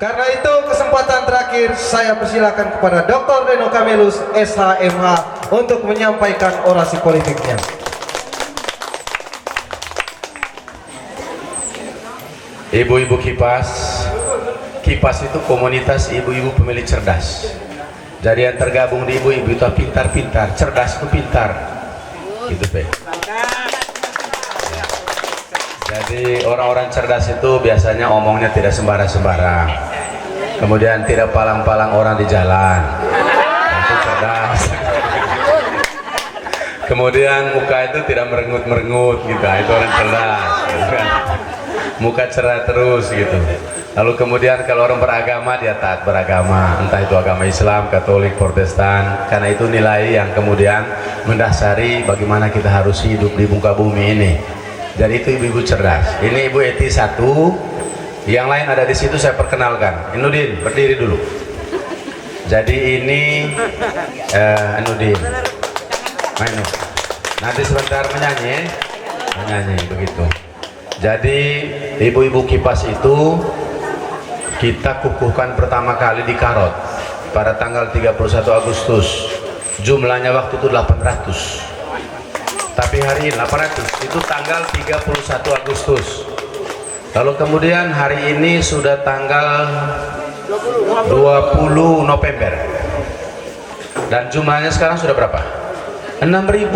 Karena itu kesempatan terakhir saya persilakan kepada Dr. Reno Kamilus SHMH untuk menyampaikan orasi politiknya. Ibu-ibu Kipas, Kipas itu komunitas ibu-ibu pemilih cerdas. Jadi yang tergabung di ibu-ibu itu pintar-pintar, cerdas itu pintar. Gitu, Pe. Jadi orang-orang cerdas itu biasanya omongnya tidak sembarang-sembarang. Kemudian tidak palang-palang orang di jalan. Itu cerdas. Kemudian muka itu tidak merengut-merengut gitu. Itu orang cerdas. Muka cerah terus gitu. Lalu kemudian kalau orang beragama dia taat beragama, entah itu agama Islam, Katolik, Protestan, karena itu nilai yang kemudian mendasari bagaimana kita harus hidup di muka bumi ini. Jadi itu ibu-ibu cerdas. Ini Ibu Eti satu, yang lain ada di situ saya perkenalkan. Inudin, berdiri dulu. Jadi ini Inudin. Main. Nanti sebentar menyanyi, menyanyi begitu. Jadi ibu-ibu Kipas itu kita kukuhkan pertama kali di Karot pada tanggal 31 Agustus. Jumlahnya waktu itu 800. Tapi hari ini 800 itu tanggal 31 Agustus. Lalu kemudian hari ini sudah tanggal 20 November. Dan jumlahnya sekarang sudah berapa? 6.000.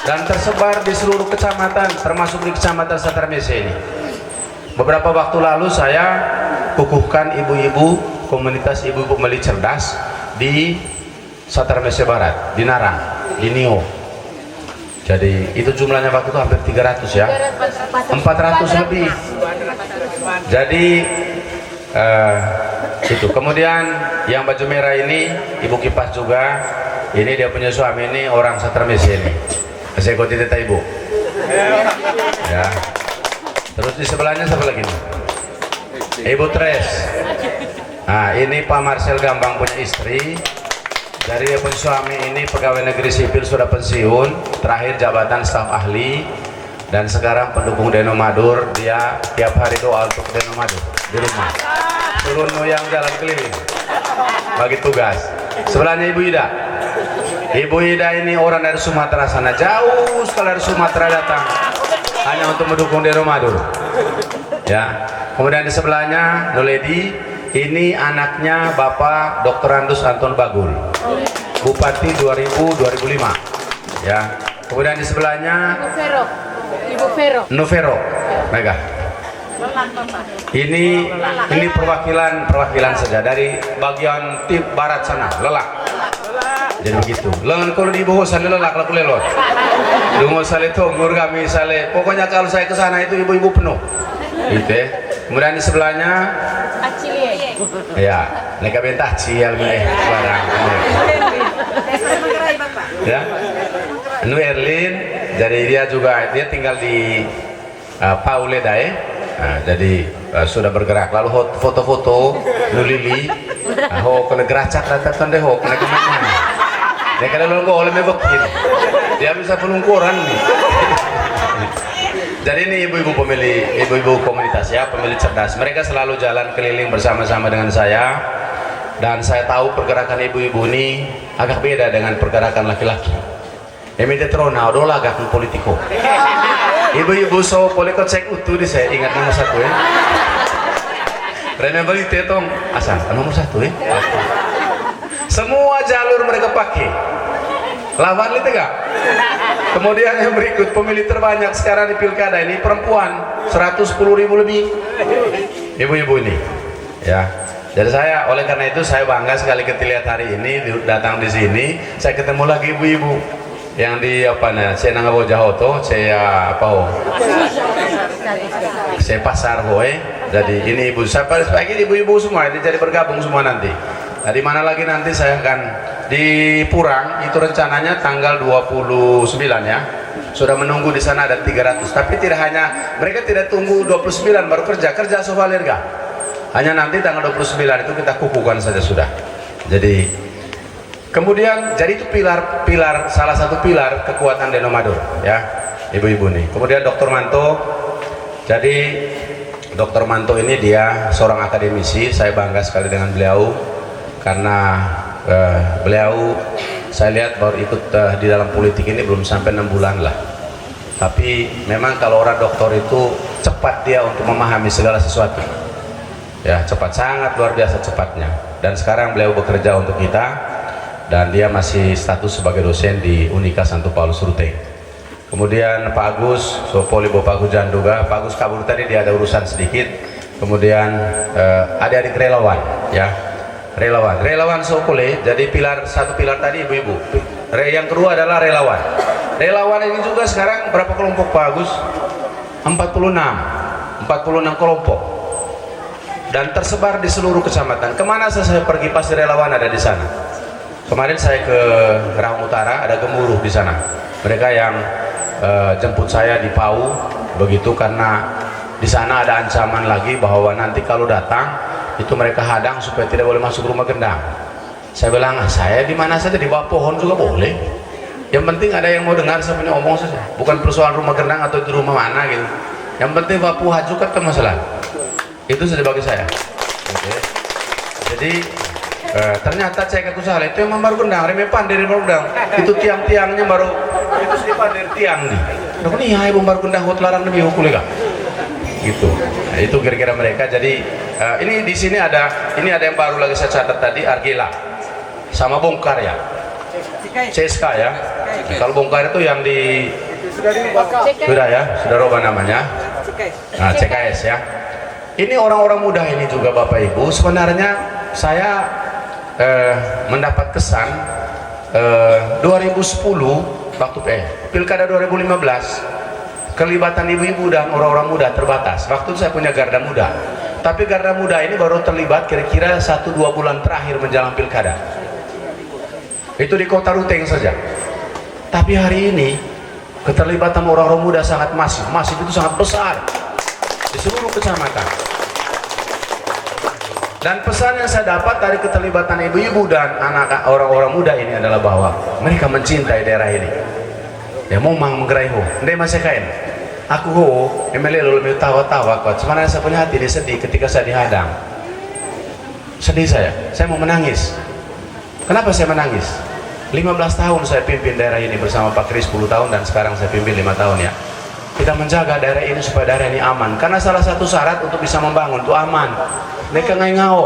Dan tersebar di seluruh kecamatan, termasuk di kecamatan Satarmese ini. Beberapa waktu lalu saya kukuhkan ibu-ibu komunitas ibu-ibu pemilih cerdas di Satarmese Barat, di Narang, di Nio. Jadi itu jumlahnya waktu itu hampir 300 ya, 400 lebih. Jadi itu. Kemudian yang baju merah ini Ibu Kipas juga. Ini dia punya suami ini orang Satarmese ini. Saya ikuti teta ibu. Ya. Terus di sebelahnya siapa lagi nih? Ibu Tres. Nah ini Pak Marcel Gambang punya istri. Dari dia punya suami ini pegawai negeri sipil sudah pensiun, terakhir jabatan staf ahli, dan sekarang pendukung Deno Madur. Dia tiap hari doa untuk Deno Madur di rumah. Turun yang jalan keliling bagi tugas. Sebelahnya Ibu Ida. Ibu Ida ini orang dari Sumatera sana, jauh sekali dari Sumatera datang hanya untuk mendukung Deno Madur. Ya. Kemudian di sebelahnya Noledi, ini anaknya Bapak Dr. Andus Anton Bagul, Bupati 2000-2005. Ya. Kemudian di sebelahnya Ibu Vero, Mega. Ini perwakilan saja dari bagian tim barat sana, Lelak. Jadi begitu. Lengan kalau di bawah sana Lelak laku lelot. Dungo sale tonggor kami sale. Pokoknya kalau saya ke sana itu ibu-ibu penuh. Gitu ya. Kemudian di sebelahnya ya, mereka bentah cial barang. Ya. Nu Erlin, jadi dia juga dia tinggal di Pauleda ya. Nah, jadi sudah bergerak. Lalu foto-foto Nu Lili. Ho kena geracak datang deh ho kena kemana? Dia kada lo oleh mebekin. Dia bisa pelungkuran nih. Jadi ini ibu-ibu pemilih, ibu-ibu komunitas ya, pemilih cerdas. Mereka selalu jalan keliling bersama-sama dengan saya. Dan saya tahu pergerakan ibu-ibu ini agak beda dengan pergerakan laki-laki. Emite trona, odola agak politiko. Ibu-ibu so poliko cek utuh di saya ingat nomor satu ya. Remember itu tong asal nomor satu ya. Semua jalur mereka pakai. Lawan itu enggak? Kemudian yang berikut pemilih terbanyak sekarang di pilkada ini perempuan 110.000 lebih. Ibu-ibu ini, ya. Jadi saya oleh karena itu saya bangga sekali ketika lihat hari ini datang di sini. Saya ketemu lagi ibu-ibu yang di apa nih? Saya nanggawo Jahoto, saya apa? Saya pasar boy. Jadi ini ibu saya pagi ibu-ibu semua ini jadi bergabung semua nanti. Nah, di mana lagi nanti saya akan di Purang itu rencananya tanggal 29 ya. Sudah menunggu di sana ada 300. Tapi tidak hanya mereka tidak tunggu 29 baru kerja sovalerga. Hanya nanti tanggal 29 itu kita kukuhkan saja sudah. Jadi kemudian jadi itu pilar salah satu pilar kekuatan Deno Madur ya. Ibu-ibu nih. Kemudian Dr. Manto. Jadi Dr. Manto ini dia seorang akademisi, saya bangga sekali dengan beliau karena beliau saya lihat baru ikut di dalam politik ini belum sampai 6 bulan lah. Tapi memang kalau orang doktor itu cepat dia untuk memahami segala sesuatu. Ya, cepat, sangat luar biasa cepatnya. Dan sekarang beliau bekerja untuk kita dan dia masih status sebagai dosen di Unika Santo Paulus Ruteng. Kemudian Pak Agus, Sopoli Bapak Agus Janduga, Pak Agus kabur tadi dia ada urusan sedikit. Kemudian adik-adik relawan, ya. Relawan Sopole. Jadi satu pilar tadi ibu-ibu. Yang kedua adalah relawan. Relawan ini juga sekarang berapa kelompok Pak Agus? 46 kelompok. Dan tersebar di seluruh kecamatan. Kemana saya pergi pasti relawan ada di sana. Kemarin saya ke Raung Utara, ada gemuruh di sana. Mereka yang jemput saya di Pau, begitu karena di sana ada ancaman lagi bahwa nanti kalau datang itu mereka hadang supaya tidak boleh masuk rumah gendang. Saya bilang, saya di mana saja di bawah pohon juga boleh. Yang penting ada yang mau dengar saya punya omong saja. Bukan persoalan rumah gendang atau di rumah mana gitu. Yang penting bapu hajukat ke masalah. Itu saja bagi saya. Oke. Jadi ternyata cek aku salah itu yang baru gendang, remepan dari baru gendang. Itu tiang-tiangnya baru itu sedikit dari tiang nih. Nah, ini hai baru gendang hot larang demi hukulega. Gitu. Nah, itu kira-kira mereka. Jadi ini di sini ada yang baru lagi saya catat tadi, Argila sama bongkar ya. CSK ya. Kalau bongkar itu yang di sudah ya, sudah rubah namanya. Nah, CKS ya. Ini orang-orang muda ini juga Bapak Ibu. Sebenarnya saya mendapat kesan 2010 waktu Pilkada 2015 kelibatan ibu-ibu dan orang-orang muda terbatas. Waktu itu saya punya garda muda. Tapi garda muda ini baru terlibat kira-kira 1-2 bulan terakhir menjelang Pilkada. Itu di Kota Ruteng saja. Tapi hari ini keterlibatan orang-orang muda sangat masif itu sangat besar di seluruh kecamatan. Dan pesan yang saya dapat dari keterlibatan ibu-ibu dan anak orang-orang muda ini adalah bahwa mereka mencintai daerah ini. Ya mau menggerai ho, ndai masih kain. Aku ho, emele lalu tawa-tawa kok. Sebenarnya saya punya hati ini sedih ketika saya dihadang. Sedih saya mau menangis. Kenapa saya menangis? 15 tahun saya pimpin daerah ini bersama Pak Kris 10 tahun dan sekarang saya pimpin 5 tahun ya. Kita menjaga daerah ini supaya daerah ini aman. Karena salah satu syarat untuk bisa membangun itu aman. Mereka ngau.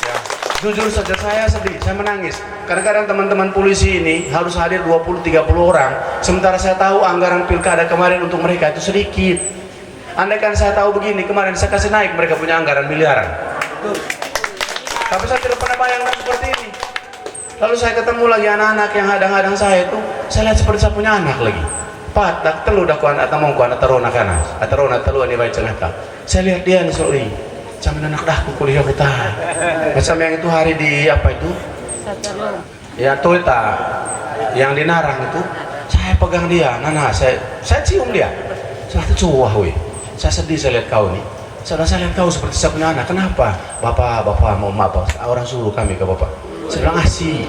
Ya. Jujur saja saya sedih, saya menangis. Kadang-kadang teman-teman polisi ini harus hadir 20-30 orang. Sementara saya tahu anggaran pilkada kemarin untuk mereka itu sedikit. Andaikan saya tahu begini kemarin saya kasih naik mereka punya anggaran miliaran. Tapi saya tidak pernah bayangkan seperti ini. Lalu saya ketemu lagi anak-anak yang hadang-hadang saya itu, saya lihat seperti saya punya anak lagi. Pat, dak telu dak kuan atau mau kuan atau rona kanas, atau rona telu ani baik cengata. Saya lihat dia nih soli, camen anak dahku kuliah kita. Macam yang itu hari di apa itu? Ya Toyota, yang di Narang itu, saya pegang dia, nana, saya cium dia. Saya cuah weh, saya sedih saya lihat kau nih. Saya lihat kau seperti saya punya anak. Kenapa? Bapak mau maaf, orang suruh kami ke bapak. Saya bilang asih.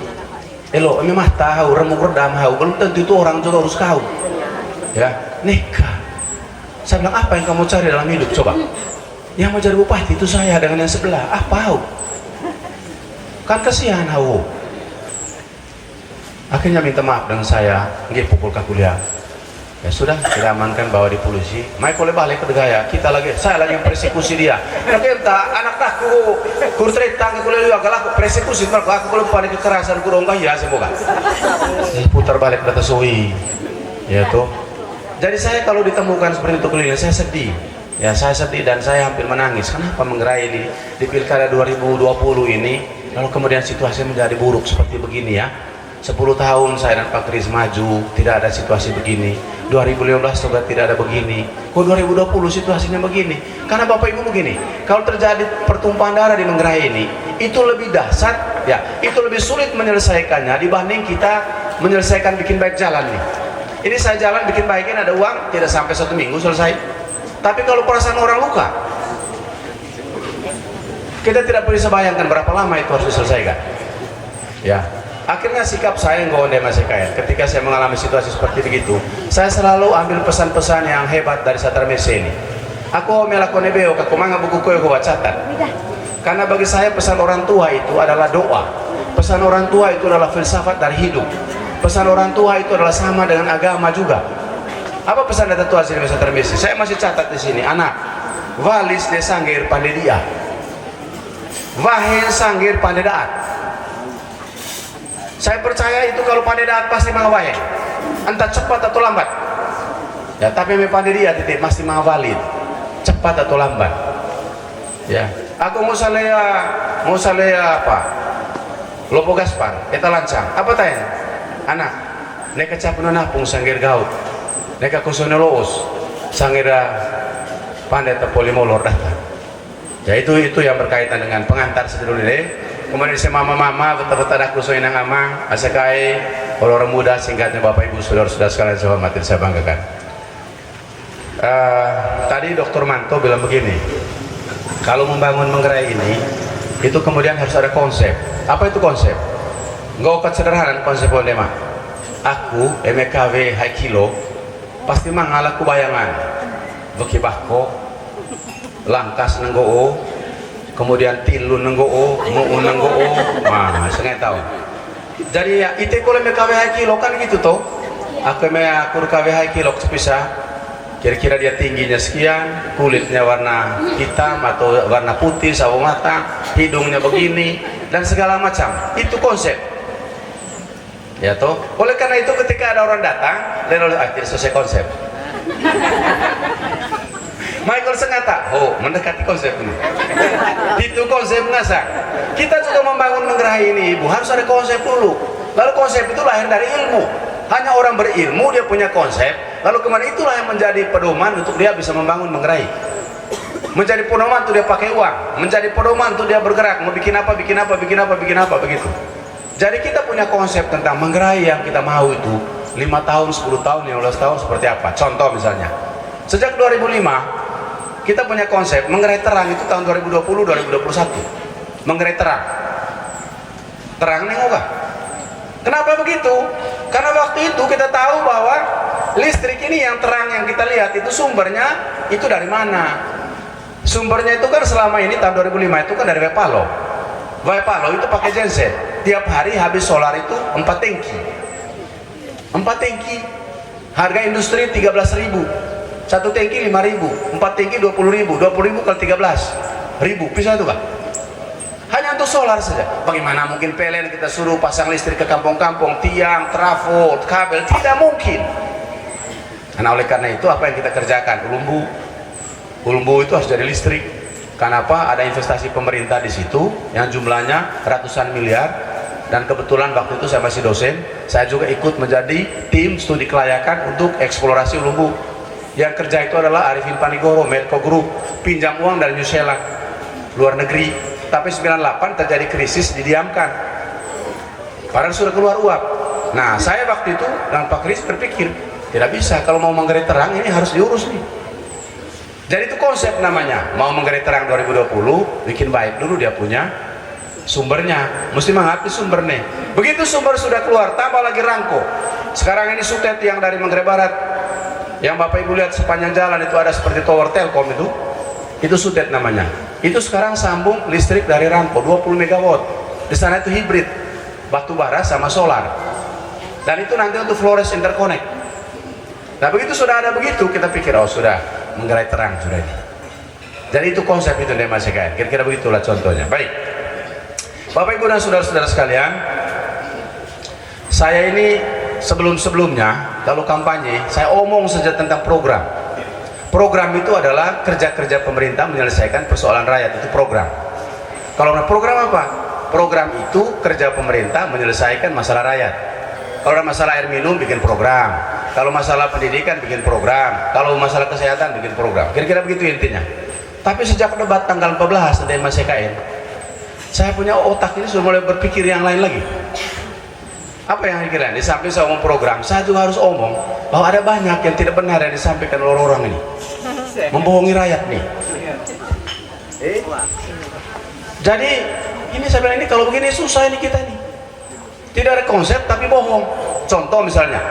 Elo, memang tahu, remuk redam tahu. Belum tentu itu orang juga harus kau. Ya, nikah. Saya bilang apa yang kamu cari dalam hidup? Coba. Yang mau jadi bupati itu saya dengan yang sebelah. Apa? Kan kasihan hau. Akhirnya minta maaf dengan saya. Nggih pukul ke kuliah. Ya sudah, kita amankan bawa di polisi. Mai boleh balik ke Degaya. Saya lagi yang persekusi dia. Kita anak aku kurcerita ke kuliah juga aku persekusi. Aku boleh panik kekerasan kurang ya semoga. Putar balik ke Tasui. Ya tuh. Jadi saya kalau ditemukan seperti itu keliling, saya sedih. Ya saya sedih dan saya hampir menangis. Kenapa menggerai ini di Pilkada 2020 ini? Lalu kemudian situasi menjadi buruk seperti begini ya. 10 tahun saya dan Pak Kris maju, tidak ada situasi begini. 2015 juga tidak ada begini. Kok 2020 situasinya begini? Karena Bapak Ibu begini, kalau terjadi pertumpahan darah di Manggarai ini, itu lebih dahsyat, ya, itu lebih sulit menyelesaikannya dibanding kita menyelesaikan bikin baik jalan nih. Ini saya jalan bikin baikin ada uang, tidak sampai 1 minggu selesai. Tapi kalau perasaan orang luka, kita tidak bisa bayangkan berapa lama itu harus diselesaikan. Ya. Akhirnya sikap saya yang gonde masih kaya. Ketika saya mengalami situasi seperti begitu, saya selalu ambil pesan-pesan yang hebat dari Satra Mese ini. Aku melakukan beo, aku manga buku koyo ko catat. Karena bagi saya pesan orang tua itu adalah doa. Pesan orang tua itu adalah filsafat dari hidup. Pesan orang tua itu adalah sama dengan agama juga. Apa pesan dari tua sini Mr. Messi? Saya masih catat di sini, anak. Valis de sanggir pandedia. Vahen sanggir pandedaat. Saya percaya itu kalau pandedaat pasti mengawai. Entah cepat atau lambat. Ya, tapi me pandedia titik pasti mengawalid. Cepat atau lambat. Ya, aku mau salea apa? Lopo Gaspar, kita lancang. Apa tanya? Anak, neka capun napung sanggir gaut. Neka kusone loos sangira pandai polimolor datang. Ya itu yang berkaitan dengan pengantar sedulur ini. Kemudian si mama betul-betul aku soin nang amang, asakai orang muda singkatnya Bapak Ibu saudara-saudara sekalian saya hormati saya banggakan. Tadi Dr. Manto bilang begini, kalau membangun manggarai ini itu kemudian harus ada konsep. Apa itu konsep? Nggak sederhana konsep tema. Aku MKW high kilo pasti mangalaku bayangan bekibahko langkas nenggoo kemudian tilu nenggoo muu nenggoo sengai tahu. Jadi ya itu kalau MKW high kilo kan gitu toh. Aku KW high kilo sepisah. Kira-kira dia tingginya sekian, kulitnya warna hitam atau warna putih, sawo matang, hidungnya begini dan segala macam. Itu konsep. Ya toh. Oleh karena itu ketika ada orang datang, dan oleh tidak selesai konsep. Michael Sengata, mendekati konsep ini. Itu konsep nasa. Kita juga membangun manggarai ini, Ibu, harus ada konsep dulu. Lalu konsep itu lahir dari ilmu. Hanya orang berilmu dia punya konsep, lalu kemudian itulah yang menjadi pedoman untuk dia bisa membangun manggarai. Menjadi pedoman untuk dia pakai uang, menjadi pedoman untuk dia bergerak, mau bikin apa begitu. Jadi kita punya konsep tentang manggarai yang kita mau itu 5 tahun, 10 tahun, 15 tahun seperti apa. Contoh misalnya, sejak 2005 kita punya konsep manggarai terang itu tahun 2020-2021. Manggarai terang nih enggak? Kenapa begitu? Karena waktu itu kita tahu bahwa listrik ini yang terang yang kita lihat itu sumbernya itu dari mana? Sumbernya itu kan selama ini tahun 2005 itu kan dari Wepalo. Wepalo itu pakai genset. Tiap hari habis solar itu 4 tangki. 4 tangki. Harga industri 13.000. 1 tangki 5.000. 4 tangki 20.000. 20.000 kali 13.000. Bisa itu Pak? Hanya untuk solar saja. Bagaimana mungkin PLN kita suruh pasang listrik ke kampung-kampung, tiang, trafo, kabel? Tidak mungkin. Karena oleh karena itu apa yang kita kerjakan? Ulumbu itu harus jadi listrik. Kenapa? Ada investasi pemerintah di situ yang jumlahnya ratusan miliar. Dan kebetulan waktu itu saya masih dosen, saya juga ikut menjadi tim studi kelayakan untuk eksplorasi Ulumbu. Yang kerja itu adalah Arifin Panigoro, Medco Group, pinjam uang dari New Zealand, luar negeri. Tapi 98 terjadi krisis, didiamkan. Padahal sudah keluar uap. Nah, saya waktu itu dan Pak Kris berpikir, tidak bisa kalau mau manggarai terang ini harus diurus nih. Jadi itu konsep namanya. Mau manggarai terang 2020, bikin baik dulu dia punya sumbernya. Mesti mengerti sumbernya. Begitu sumber sudah keluar, tambah lagi rangko. Sekarang ini sutet yang dari Manggarai Barat, yang Bapak Ibu lihat sepanjang jalan itu ada seperti tower Telkom itu sutet namanya. Itu sekarang sambung listrik dari Rangko 20 megawatt. Di sana itu hibrid, batu bara sama solar. Dan itu nanti untuk Flores interconnect. Nah begitu sudah ada begitu, kita pikir oh sudah manggarai terang sudah ini. Jadi itu konsep itu dari masyarakat. Kira-kira begitulah contohnya. Baik, Bapak Ibu dan saudara-saudara sekalian, saya ini sebelum-sebelumnya kalau kampanye saya omong saja tentang program. Program itu adalah kerja-kerja pemerintah menyelesaikan persoalan rakyat, itu program. Kalau program apa? Program itu kerja pemerintah menyelesaikan masalah rakyat. Kalau ada masalah air minum bikin program, kalau masalah pendidikan bikin program, kalau masalah kesehatan bikin program. Kira-kira begitu intinya. Tapi sejak debat tanggal 14 dari Mas CKN, saya punya otak ini sudah mulai berpikir yang lain lagi. Apa yang dikira? Di samping saya omong program, saya juga harus omong bahwa ada banyak yang tidak benar yang disampaikan oleh orang-orang ini, membohongi rakyat nih. Jadi ini saya bilang ini kalau begini susah ini kita ini. Tidak ada konsep tapi bohong. Contoh misalnya,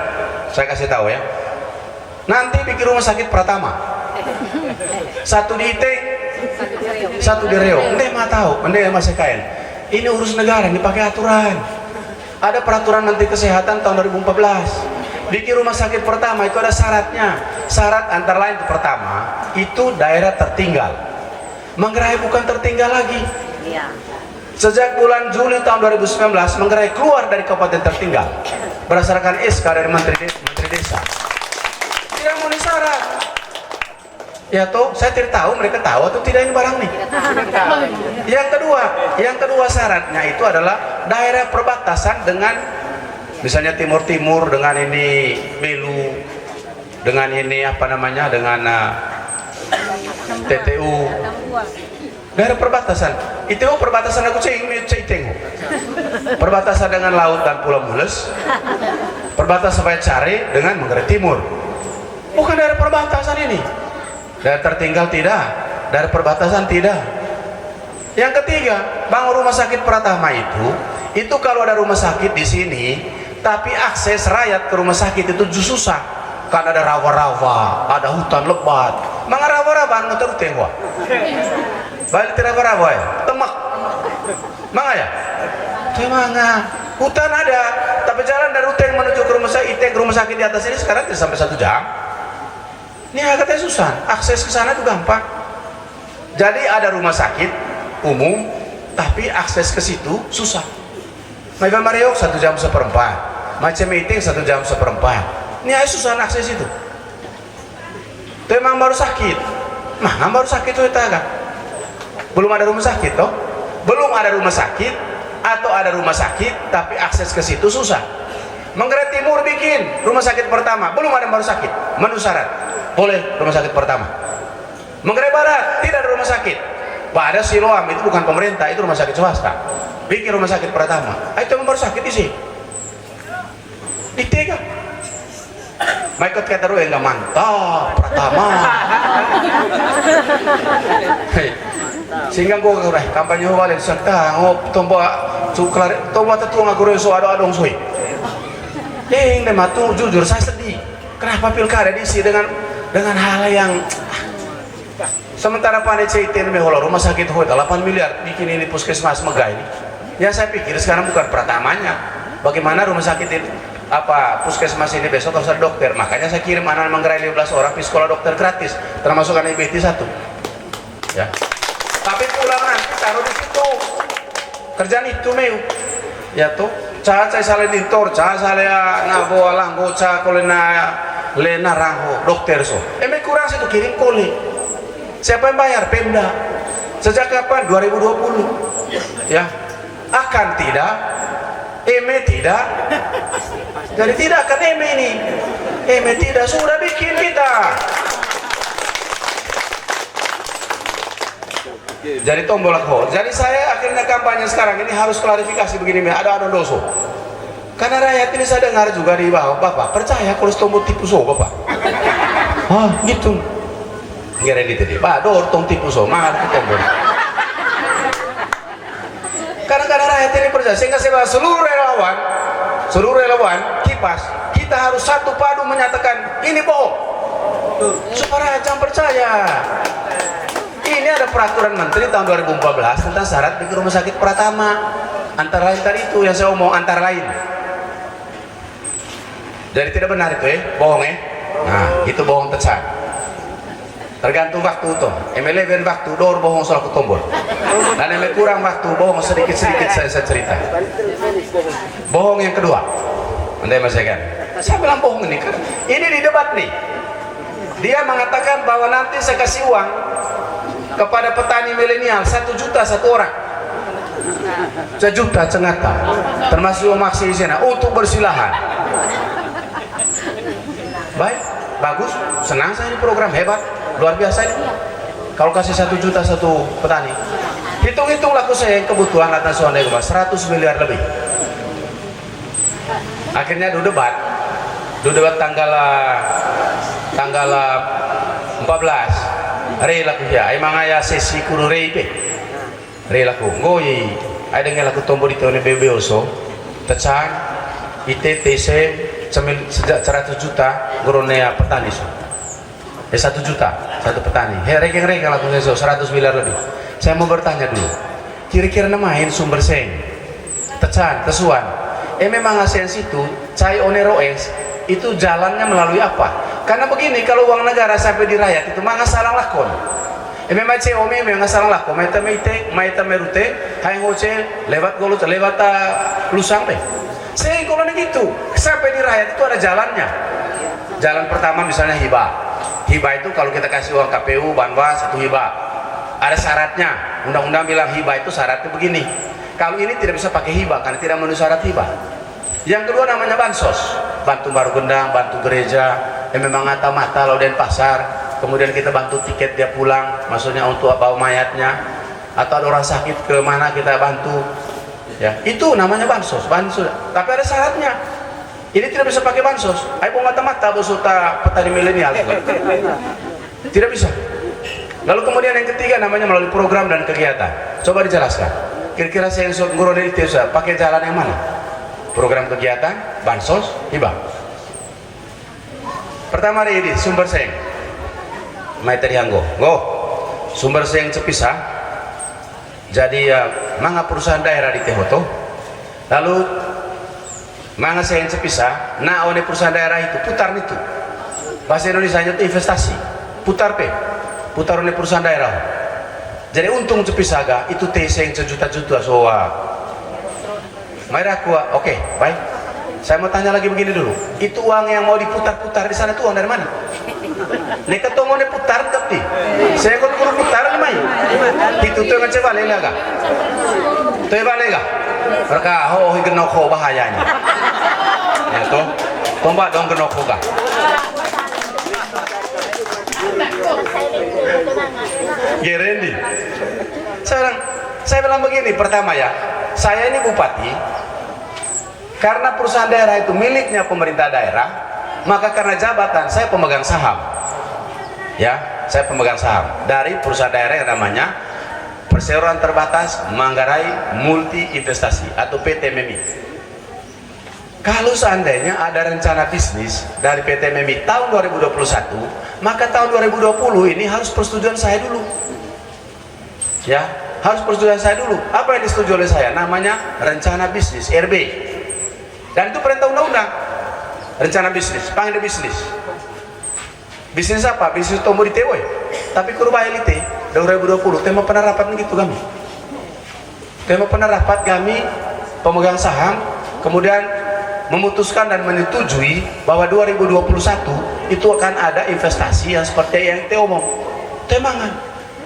saya kasih tahu ya. Nanti bikin rumah sakit Pratama. Satu di Iteng, satu di Riau. Ente mah tahu, ente masih kain. Ini urus negara, ini pakai aturan. Ada peraturan Menteri Kesehatan tahun 2014. Bikin rumah sakit pertama itu ada syaratnya. Syarat antara lain itu pertama, itu daerah tertinggal. Manggarai bukan tertinggal lagi. Sejak bulan Juli tahun 2019, Manggarai keluar dari kabupaten tertinggal berdasarkan SK dari Menteri Desa. Tidak memenuhi syarat. Ya toh, saya tidak tahu mereka tahu atau tidak ini barang nih. Yang kedua syaratnya itu adalah daerah perbatasan dengan misalnya timur dengan ini Belu, dengan ini apa namanya dengan TTU. Daerah perbatasan. Itu perbatasan aku tengok. Perbatasan dengan laut dan Pulau Mules. Perbatasan Pacare dengan Manggarai Timur. Bukan daerah perbatasan ini. Daerah tertinggal tidak, daerah perbatasan tidak. Yang ketiga, bangun rumah sakit pertama itu kalau ada rumah sakit di sini, tapi akses rakyat ke rumah sakit itu susah. Karena ada rawa-rawa, ada hutan lebat. Mangga rawa-rawa anu terus tengok. Balik rawa-rawa ya, temak. Mangga ya? Mangga. Hutan ada, tapi jalan dari hutan menuju ke rumah sakit di atas ini sekarang tidak sampai 1 jam. Ini agaknya susah, akses ke sana itu gampang. Jadi ada rumah sakit umum, tapi akses ke situ susah. Macam Mariok 1 jam 1/4, macam meeting 1 jam 1/4. Ini susah akses itu. Itu emang baru sakit. Nah, baru sakit itu agak. Belum ada rumah sakit toh? Belum ada rumah sakit atau ada rumah sakit tapi akses ke situ susah. Manggarai Timur bikin rumah sakit pertama, belum ada baru sakit, memenuhi syarat. Boleh rumah sakit pertama. Manggarai Barat tidak ada rumah sakit. Pada Siloam itu bukan pemerintah, itu rumah sakit swasta. Bikin rumah sakit pertama. Itu baru sakit di sini. Ditega. Maikot kata dulu enggak mantap pertama. Sehingga gua udah kampanye balik serta tombo tetua ngagure so adong soi. Ini matu jujur saya sedih. Kenapa pilkada diisi dengan hal yang sementara pandai caitin meholo rumah sakit hotel 8 miliar bikin ini puskesmas megah ini. Ya saya pikir sekarang bukan pertamanya. Bagaimana rumah sakit ini puskesmas ini besok harus ada dokter. Makanya saya kirim anak Manggarai 15 orang di sekolah dokter gratis, termasuk anak IBT 1. Ya. Tapi pulang nanti taruh di situ. Kerjaan itu meu. Ya tuh. Saya salah dintor, saya ngabo langgo kolena lena rango dokter so. Kurang situ kirim koli. Siapa yang bayar? Pemda. Sejak kapan? 2020. Ya. Akan tidak? Tidak. Jadi tidak akan ini. Tidak sudah bikin kita. Jadi tombol aku. Jadi saya akhirnya kampanye sekarang ini harus klarifikasi begini, ada doso. Karena rakyat ini saya dengar juga di bawah, Bapak percaya kalau tombol tipu so, Bapak? Gitu. Nggak gitu deh. Pak, tong tipu so, mahal tombol. Karena rakyat ini percaya, sehingga saya seluruh relawan kipas, kita harus satu padu menyatakan ini bohong. Supaya jangan percaya. Ini ada peraturan menteri tahun 2014 tentang syarat bikin rumah sakit pertama. Antara lain tadi itu yang saya omong, antara lain. Jadi tidak benar itu bohong Nah, itu bohong tecan. Tergantung waktu tuh. MLB waktu dor bohong soal tombol. Dan MLB kurang waktu bohong sedikit-sedikit saya cerita. Bohong yang kedua. Anda masih kan? Saya bilang bohong ini kan. Ini di debat nih. Dia mengatakan bahwa nanti saya kasih uang kepada petani milenial 1 juta 1 orang. 1 juta cengata termasuk maksi di sana untuk bersilahan. Baik, bagus, senang saya di program, hebat, luar biasa ini. Kalau kasih 1 juta 1 petani, hitung-hitung laku saya kebutuhan atas suara 100 miliar lebih. Akhirnya do debat tanggal 14. Rei laku ya, emang ayah sesi kuru rei pe. Rei laku, ngoi, ada yang laku tombol di tahun BBOSO, tecan, ITTC, sejak 100 juta, goronea petani so. 1 juta. satu petani. Rekeng-rekeng langsung besok 100 miliar lebih. Saya mau bertanya dulu, kira-kira namain sumber seng, tecan, tesuan. Memang ASEAN situ, cai oneroes itu jalannya melalui apa? Karena begini, kalau uang negara sampai di rakyat itu mah salah lakon. Memang COM memang salah lakon. Maita merute, hai hoce lewat golut, lewat lusang deh. Saya kalau gitu, sampai di rakyat itu ada jalannya. Jalan pertama misalnya hibah. Hibah itu kalau kita kasih uang KPU, Banwas, itu hibah. Ada syaratnya. Undang-undang bilang hibah itu syaratnya begini. Kalau ini tidak bisa pakai hibah karena tidak memenuhi syarat hibah. Yang kedua namanya bansos. Bantu baru gendang, bantu gereja, memang mata-mata lalu dan pasar. Kemudian kita bantu tiket dia pulang, maksudnya untuk bawa mayatnya. Atau ada orang sakit ke mana kita bantu. Ya, itu namanya bansos. Tapi ada syaratnya. Ini tidak bisa pakai bansos. Ayo mata-mata bosota petani milenial. Tidak bisa. Lalu kemudian yang ketiga namanya melalui program dan kegiatan. Coba dijelaskan. Kira-kira saya ngurus dari desa pakai jalan yang mana? Program kegiatan, bansos, hibah. Pertama ini sumber seng. Mai tadi anggo. Go. Sumber seng cepisah. Jadi manga perusahaan daerah di Tehoto. Lalu manga seng cepisah. Nah, oleh perusahaan daerah itu putar itu. Bahasa Indonesia itu investasi. Putar putar oleh perusahaan daerah. Jadi untung cepisaga itu teseng sejuta-juta soa. Mari aku, oke, baik. Saya mau tanya lagi begini dulu. Itu uang yang mau diputar-putar di sana itu uang dari mana? Neka tongo ne putar tapi. Saya kalau kurang putar nih mai. Itu tuh yang coba lega ga? Tuh lega. Mereka genoko bahayanya. Ya toh, tombak dong genoko ga. Gerendi. Sekarang saya bilang begini, pertama ya, saya ini bupati, karena perusahaan daerah itu miliknya pemerintah daerah, maka karena jabatan saya pemegang saham. Ya, saya pemegang saham dari perusahaan daerah yang namanya Perseroan Terbatas Manggarai Multi Investasi atau PT MEMI. Kalau seandainya ada rencana bisnis dari PT MEMI tahun 2021, maka tahun 2020 ini harus persetujuan saya dulu. Ya, harus persetujuan saya dulu. Apa yang disetujui oleh saya? Namanya rencana bisnis (RB). Dan itu perintah undang-undang. Rencana bisnis, panggil bisnis. Bisnis apa? Bisnis tombo di tewe. Tapi kurba elite 2020 tema pernah rapat begitu kami. Tema pernah rapat kami pemegang saham, kemudian memutuskan dan menyetujui bahwa 2021 itu akan ada investasi yang seperti yang kita omong. Temangan.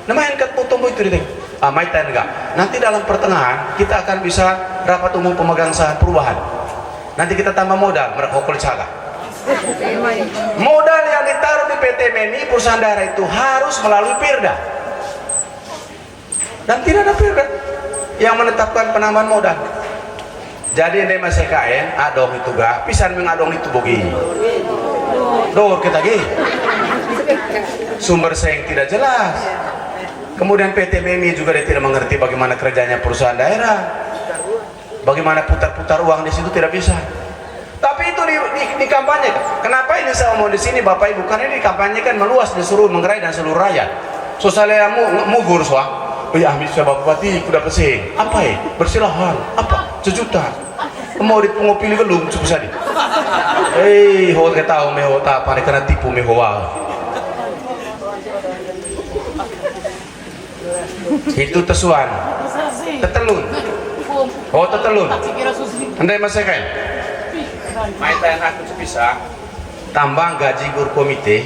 Namain kat tombo itu diteng. Maitan enggak. Nanti dalam pertengahan kita akan bisa rapat umum pemegang saham perubahan. Nanti kita tambah modal merekokol caga. Modal yang ditaruh di PT MEMI perusahaan daerah itu harus melalui Perda. Dan tidak ada Perda yang menetapkan penambahan modal. Jadi ini masih kain adong itu gak pisan mengadong itu bogi. Dor kita gi. Sumber seng tidak jelas. Kemudian PT MEMI juga dia tidak mengerti bagaimana kerjanya perusahaan daerah. Bagaimana putar-putar uang di situ tidak bisa. Tapi itu di kampanye. Kenapa ini saya mau di sini Bapak Ibu? Karena ini dikampanyekan meluas di seluruh Manggarai dan seluruh rakyat. So saya mugur soa. Oh ya, bisa Bapak Bupati kuda pesing. Apa ya? Bersilahan. Apa? Sejuta. Mau dipungut pilih belum? Cukup sadi. Ho kita tahu meho tak apa karena tipu mehoa. Itu tesuan. Tetelun. Oh tetelun. Andai masih kain. Maitan aku bisa tambah gaji guru komite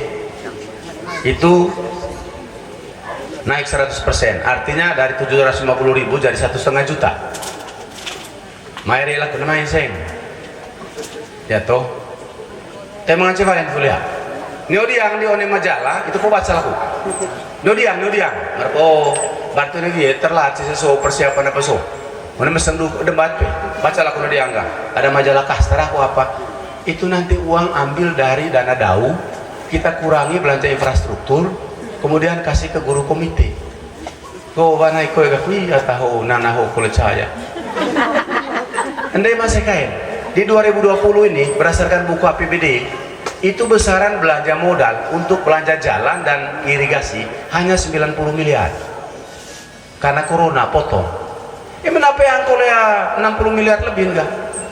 itu naik 100%, artinya dari 750.000 jadi 1,5 juta. Mai rela kena main seng. Ya toh. Temangan cevalen kuliah. Nyodiang di one majalah itu kau baca laku. Nyodiang. Merko batu ini terlatih sesuatu persiapan apa so. Mana mesen debat baca laku dianggap ada majalah Kastar aku apa itu nanti uang ambil dari dana DAU kita kurangi belanja infrastruktur kemudian kasih ke guru komite kau banai kau gak kuya tahu nanaho kulit saya andai masih kain di 2020 ini berdasarkan buku APBD Itu besaran belanja modal untuk belanja jalan dan irigasi hanya 90 miliar. Karena corona potong. Kenapa yang kolea 60 miliar lebih enggak?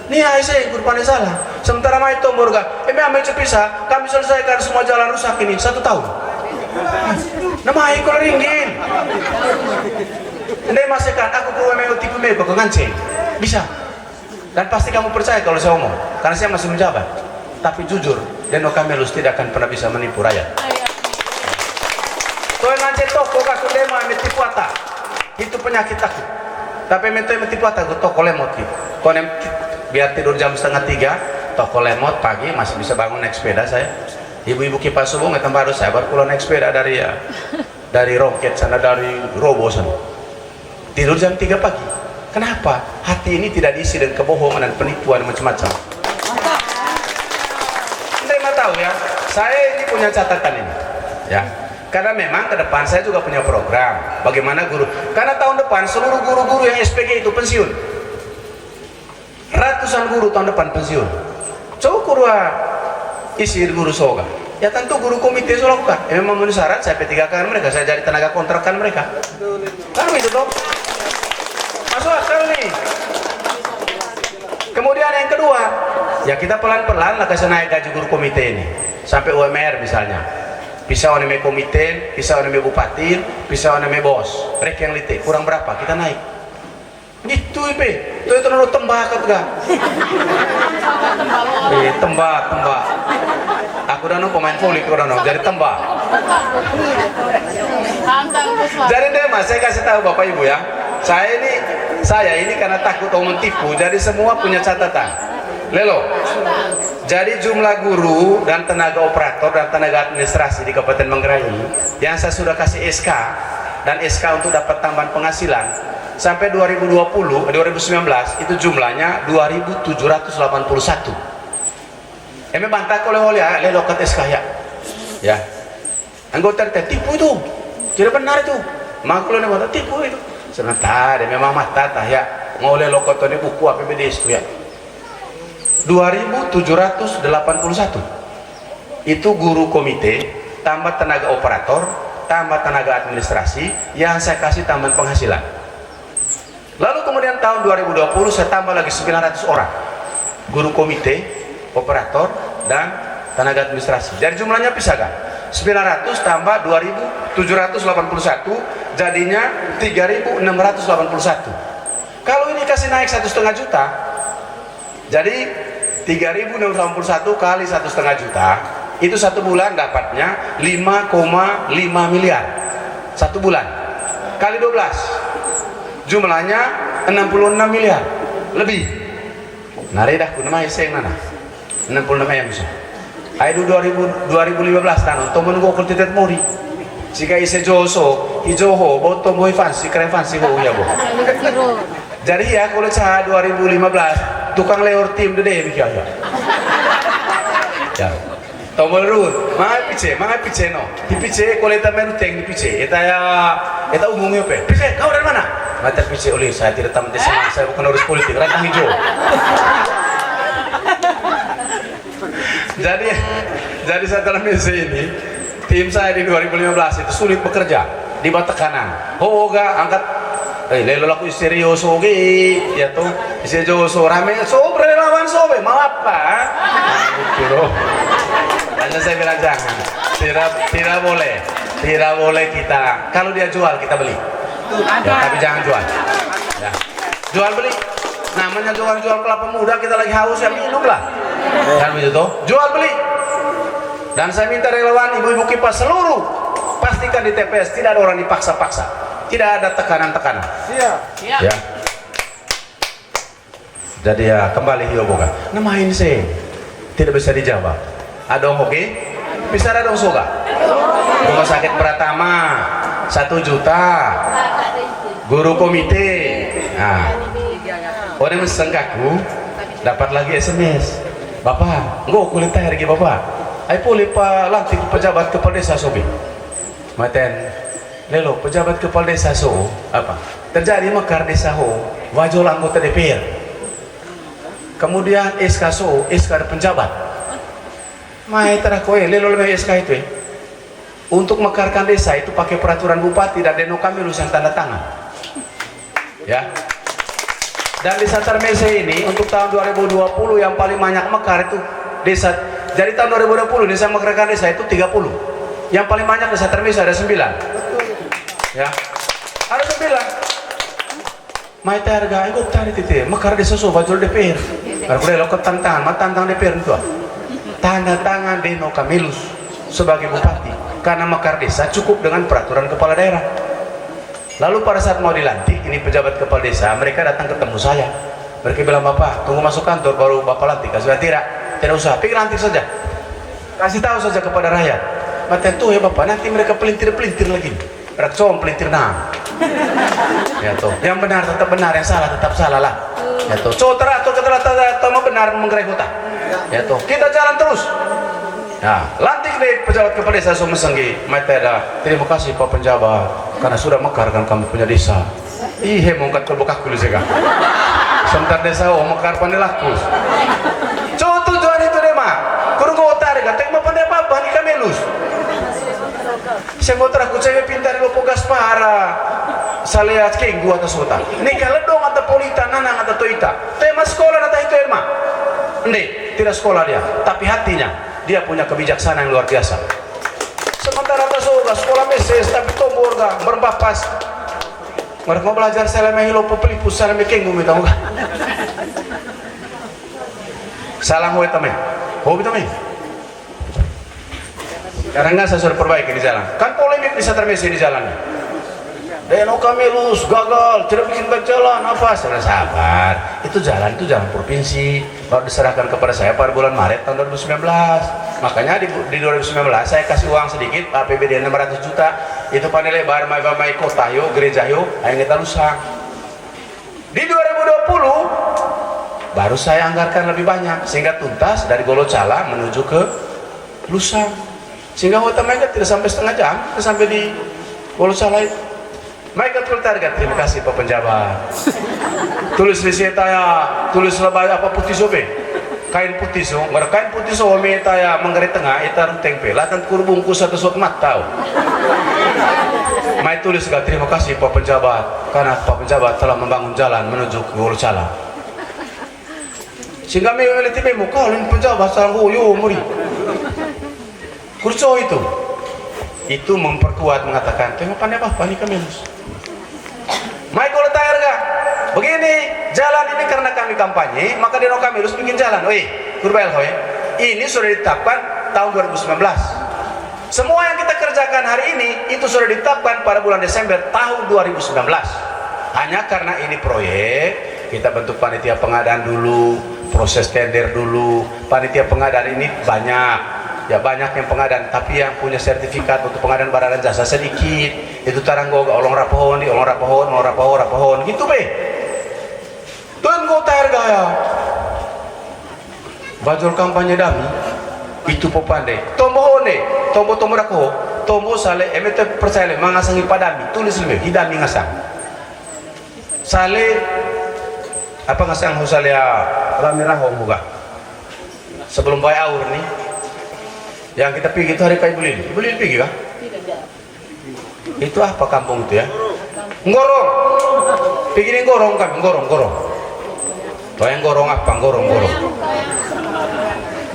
Nih saya ikut pandai salah. Sementara mai tombor enggak. Ambil cepisa, kami selesaikan semua jalan rusak ini 1 tahun. Nama ikut ringgit. Ini masihkan aku ke UMU tipu meko ke ngancing. Bisa. Dan pasti kamu percaya kalau saya ngomong, karena saya masih menjabat. Tapi jujur, Deno Kamelus tidak akan pernah bisa menipu rakyat. Tuh ngancing toko aku demo metipu ata. Itu penyakit aku. Tapi metipu ata aku toko lemot gitu. Konem biar tidur jam 2:30, toko lemot pagi masih bisa bangun naik sepeda saya. Ibu-ibu kipas subuh nggak tambah harus saya baru pulang naik sepeda dari Roket sana, dari Robo sana. Tidur jam 3 pagi. Kenapa? Hati ini tidak diisi dengan kebohongan dan penipuan macam-macam. Anda tahu ya, saya ini punya catatan ini, ya. Karena memang ke depan saya juga punya program. Bagaimana guru? Karena tahun depan seluruh guru-guru yang SPG itu pensiun. Ratusan guru tahun depan pensiun. Coba kurang isi guru soga. Ya tentu guru komite saya lakukan. Memang memenuhi syarat, saya P3K mereka, saya jadi tenaga kontrakan mereka. Kan itu toh. Masuk akal nih. Kemudian yang kedua, ya kita pelan-pelan lah kasih naik gaji guru komite ini. Sampai UMR misalnya. Bisa oneme komite, bisa oneme bupati, bisa oneme bos. Rek yang lite, kurang berapa? Kita naik. Gitu ipe. Itu terlalu tembak kan? Tembak. Aku udah pemain voli, aku udah jadi tembak. Jadi deh mas, saya kasih tahu bapak ibu ya. Saya ini karena takut mau mentipu, jadi semua punya catatan. Lelo. Jadi jumlah guru dan tenaga operator dan tenaga administrasi di Kabupaten Manggarai yang saya sudah kasih SK dan SK untuk dapat tambahan penghasilan sampai 2019 itu jumlahnya 2.781. Bantah oleh ya, lelo ket SK ya. Anggota tipu itu, tidak benar itu. Makanya kalau tipu itu. Sebentar, memang mata tah ya. Ngoleh lokotone buku APBD itu ya. 2.781 itu guru komite tambah tenaga operator tambah tenaga administrasi yang saya kasih tambahan penghasilan. Lalu kemudian tahun 2020 saya tambah lagi 900 orang guru komite, operator dan tenaga administrasi. Jadi jumlahnya bisa kan? 900 tambah 2.781 jadinya 3.681. Kalau ini kasih naik 1,5 juta, jadi 3.681 kali 1,5 juta itu 1 bulan dapatnya 5,5 miliar 1 bulan kali 12 jumlahnya 66 miliar lebih. Nari dah kuna mai seng nana 66 ayam bisa. Aidu 2015 tanah tomen gua kultitet mori. Jika ise joso hijoho boto moi fancy keren fancy ho ya bo. Jadi ya kalau cah 2015 tukang leor tim dede bikin ya tombol rut mana pice no di pice kalau kita meruteng di pice kita umumnya apa pice kau dari mana mata pice oleh saya tidak tamat SMA saya bukan urus politik rantang hijau. jadi setelah misi ini tim saya di 2015 itu sulit bekerja di bawah tekanan hoga angkat lelo laku serioso ge ya tuh serioso rame so relawan so be mau apa gitu. Hanya saya bilang jangan tidak boleh kita kalau dia jual kita beli ya, tapi jangan jual ya. Jual beli namanya jual kelapa muda kita lagi haus ya minum lah kan begitu jual beli. Dan saya minta relawan ibu-ibu kipas seluruh pastikan di TPS tidak ada orang dipaksa-paksa. Tidak ada tekanan-tekanan. Iya. Ya. Jadi ya kembali hiyo boga. Nama ini sih tidak bisa dijawab. Ada oke? Bisa ada dong soga. Rumah sakit Pratama 1 juta. Guru komite. Nah, orang mesengkaku dapat lagi SMS. Bapak, enggak kulit tayar lagi bapak. Ayo boleh pak lantik pejabat kepala desa sobi. Maten. Lelo pejabat kepala desa so apa terjadi mekar desa ho wajol anggota DPR kemudian SK so SK penjabat Mai terakoe lelo SK itu untuk mekarkan desa itu pakai peraturan bupati dan Deno Kamilus yang tanda tangan. Ya. Dan desa Termese ini untuk tahun 2020 yang paling banyak mekar itu desa. Jadi tahun 2020 desa mekarkan desa itu 30. Yang paling banyak desa Termese ada 9. Ya. Ada 9. Mai terga ikut tadi tite mekar desa so bajul DPR. Kalau boleh lo tantangan, tantang DPR itu. Tanda tangan Deno Kamilus sebagai bupati karena mekar desa cukup dengan peraturan kepala daerah. Lalu pada saat mau dilantik ini pejabat kepala desa mereka datang ketemu saya, mereka bilang, "Bapak tunggu masuk kantor baru Bapak lantik." Sudah tidak usah, pergi lantik saja, kasih tahu saja kepada rakyat. Tentu ya Bapak, nanti mereka pelintir lagi, mereka coba pelintir ya toh, yang benar tetap benar, yang salah tetap salah lah, ya toh, coba teratur atau benar menggerai kota, ya toh, kita jalan terus. Nah, lantik deh pejabat kepala desa Sumesenggi. Terima kasih Pak Penjabat karena sudah mekarkan kami punya desa. Ihe mongkat kerbukah kulit juga. Sebentar desa mekar pandelakus. Coba tujuan itu deh mak. Kurang kau tarik, tak mau pandai apa nih Kamilus. Saya mau teraku cewek pintar lo pogas para. Saya king gua atau sota. Nih kalau dong atau polita nanang atau toita. Tema sekolah atau itu emak. Nih tidak sekolah dia, tapi hatinya. Dia punya kebijaksanaan yang luar biasa. Sementara tasoga sekolah meses tapi tomborga berbapas. Mereka mau belajar selama hilo pelipus selama kenggu minta enggak. Salah hobi temen. Hobi temen. Karena saya sudah perbaiki di jalan. Kan polemik bisa termesi di jalannya. Deno Kamilus gagal, tidak bikin baik jalan, apa? Saya sabar. Itu jalan provinsi. Baru diserahkan kepada saya pada bulan Maret tahun 2019. Makanya di 2019 saya kasih uang sedikit, APBD 600 juta. Itu panel lebar, mai kota yo, gereja yo, ayo kita lusang. Di 2020 baru saya anggarkan lebih banyak sehingga tuntas dari Golocala menuju ke Lusang. Sehingga hotel mereka tidak sampai setengah jam, kita sampai di Golocala itu. Mereka target, terima kasih Pak Penjabat. Tulis di saya, tulis lebay apa putih sobe, kain putih so, kain putih so, ya menggaris tengah, itu tempe, latan kurbungkus satu sot mat tahu. Mai tulis gak terima kasih Pak Penjabat, karena Pak Penjabat telah membangun jalan menuju ke Golocala. Sehingga memilih tipe muka, lain Penjabat sarang yo muri. Kurso itu memperkuat mengatakan, tengok pandai apa nih Kamilus. Michael Tayarga, begini jalan ini karena kami kampanye, maka Deno Kamilus bikin jalan. Woi, Kurbael Hoy, ini sudah ditetapkan tahun 2019. Semua yang kita kerjakan hari ini itu sudah ditetapkan pada bulan Desember tahun 2019. Hanya karena ini proyek, kita bentuk panitia pengadaan dulu, proses tender dulu. Panitia pengadaan ini banyak. Ya banyak yang pengadaan, tapi yang punya sertifikat untuk pengadaan barang dan jasa sedikit. Itu taranggo olong rapahon gitu be. Tuan go tayar gaya. Bajul kampanye dami itu popande. Tombo rako, tombo sale emete percaya mangasangi padami, tulis lebih hidami ngasang. Sale apa ngasang husalia ramirah buka. Sebelum bayar aur nih. Yang kita pergi itu hari kayak beli pergi kah? Itu apa kampung itu ya? Ngorong. Pergi ini ngorong kan, ngorong. Tuh yang ngorong apa? Ngorong.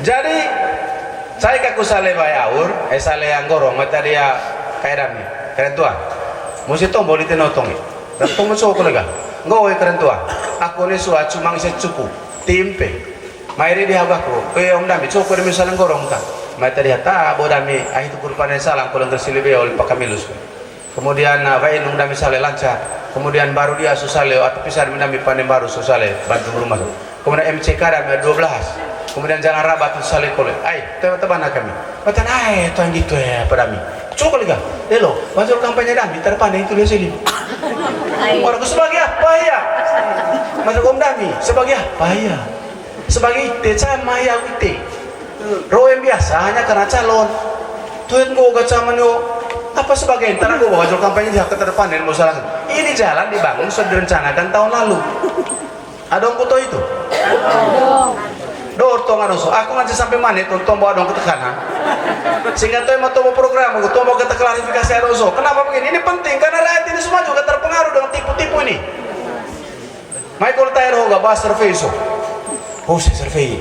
Jadi saya kaku sale bayaur, sale yang ngorong, mata dia kayak dami, keren tua. Mesti tombol di tenotong. Dan tombol so ko lega. Ngowe keren tua. Aku ni suah cuma ngisi cukup. Timpe. Mairi dia aku. Om dami, cukup demi saling ngorong kan. Mata dia tak bodami itu kurpan salang kalau tersilibe oleh Pak Kamilus. Kemudian bayi nung dami sale lancar. Kemudian baru dia susale atau pisah dami panen baru susale bantu rumah. Kemudian MCK ada 12. Kemudian jalan rabat susale kole. Teman-teman kami. Mata itu yang gitu ya padami. Coba lihat. Lelo, masuk kampanye dami terpandai itu dia sini. Orang sebagai apa ya? Masuk Om Dami sebagai apa ya? Sebagai sama ya ite. Roem biasa hanya karena calon. Tuhan go gacaman yo apa sebagai ntar go wajib kampanye di hak terdepan dan masyarakat. Ini jalan dibangun sudah direncanakan tahun lalu. Ada foto itu? dor tong anu so aku ngaji sampai mana tong bawa dong ketekana sehingga tuh mau tomo program tuh mau kita klarifikasi anu so kenapa begini ini penting karena rakyat ini semua juga terpengaruh dengan tipu-tipu ini. Michael Taylor hoga bahas survei so survei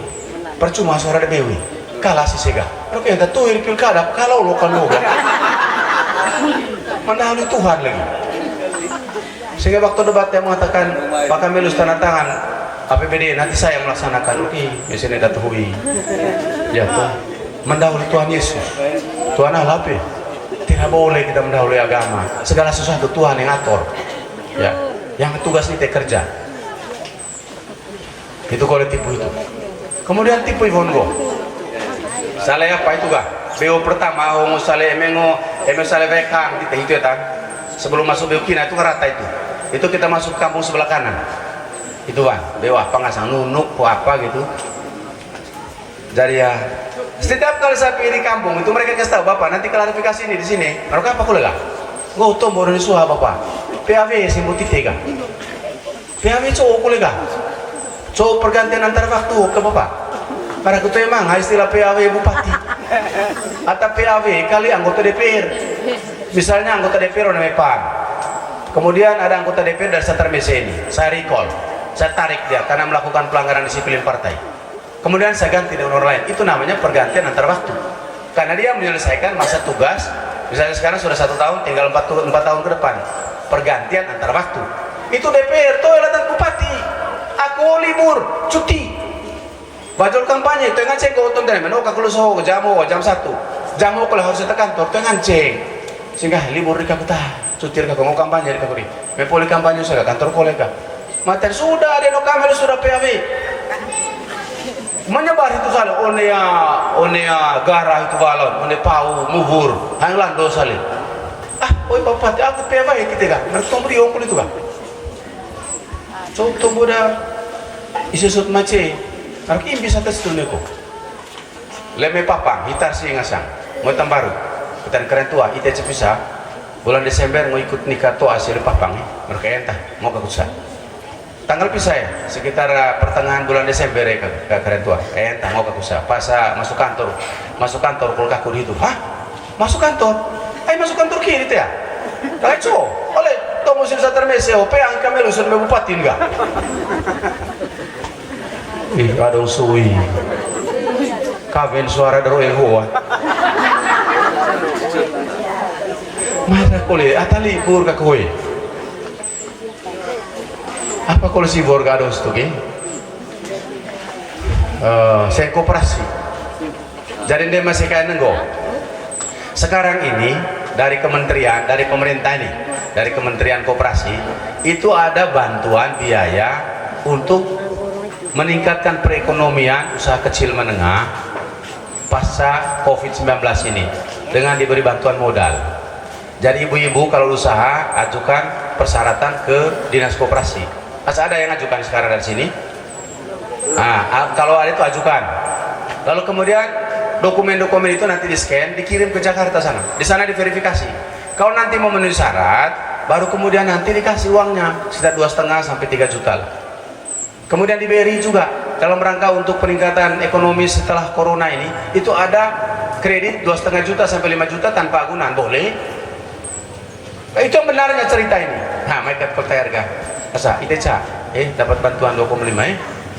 percuma suara DBW kalah si sega oke kita tuh di pilkada kalau lokal loga mendahului Tuhan lagi sehingga waktu debat yang mengatakan Pak Kamilus tanda tangan APBD nanti saya melaksanakan oke misalnya datuhui ya tuh mendahului Tuhan Yesus Tuhan Allah tidak boleh kita mendahului agama segala sesuatu Tuhan yang atur ya yang tugas ini kerja itu kalau tipu itu kemudian tipu Ivongo salah apa itu gak BO pertama homo salah emengo salah vekang itu ya tan sebelum masuk BO kina itu rata itu kita masuk kampung sebelah kanan itu kan BO apa ngasang nunuk apa gitu jadi ya setiap kali saya pergi di kampung itu mereka kasih tahu bapak nanti klarifikasi ini di sini mereka apa kulega gak utuh baru disuha bapak PAW simbuti tega PAW cowok kulega cowok pergantian antar waktu ke bapak para ketua emang istilah PAW bupati atau PAW kali anggota DPR misalnya anggota DPR namanya PAN kemudian ada anggota DPR dari Setar ini saya recall saya tarik dia karena melakukan pelanggaran disiplin partai kemudian saya ganti dengan orang lain itu namanya pergantian antar waktu karena dia menyelesaikan masa tugas misalnya sekarang sudah 1 tahun tinggal 4 tahun ke depan pergantian antar waktu itu DPR toiletan bupati aku libur cuti bajul kampanye itu ngecek ke utun dari mana kalau so jamu jam 1 jamu kalau harus ke kantor itu ngecek sehingga libur di kabuta cuti ke kampanye di kaburi mepoli kampanye saya kantor kolega materi sudah ada no kamera sudah PAW menyebar itu salah onea garah itu balon one pau muhur hanglan do sale oi bapak aku PAW kita kan mereka beri ongkol itu kan so tunggu dah isusut mace Arki bisa tes tuh neko. Leme papang, hitar sih ngasang. Mau tambaru. Kita keren tua, ite cepisa. Bulan Desember mau ikut nikah tua hasil papang. Mereka entah, mau ke kusa. Tanggal pisah ya, sekitar pertengahan bulan Desember ya ke keren tua. Entah mau ke kusa. Pas masuk kantor kulkaku di itu. Hah? Masuk kantor? Masuk kantor kiri tuh ya? Kacau. Oleh tomo sih Setar Meseo, peang Kamilus sudah bupati enggak? Ada usui kawin suara daro hoa mara kole atali bur ka koe apa kole si bor gados tu ke saya koperasi jadi dia masih kayak nenggo sekarang ini dari kementerian dari pemerintah ini dari Kementerian Koperasi itu ada bantuan biaya untuk meningkatkan perekonomian usaha kecil menengah pasca COVID-19 ini dengan diberi bantuan modal. Jadi ibu-ibu kalau usaha ajukan persyaratan ke Dinas Koperasi. Masa ada yang ajukan sekarang dari sini? Kalau ada itu ajukan. Lalu kemudian dokumen-dokumen itu nanti di-scan, dikirim ke Jakarta sana. Di sana diverifikasi. Kalau nanti memenuhi syarat, baru kemudian nanti dikasih uangnya sekitar 2,5 sampai 3 juta. Kemudian di BRI juga dalam rangka untuk peningkatan ekonomi setelah corona ini itu ada kredit 2,5 juta sampai 5 juta tanpa agunan boleh. Itu yang benarnya cerita ini. Nah, mereka percaya harga. Asa, iteca, dapat bantuan 2,5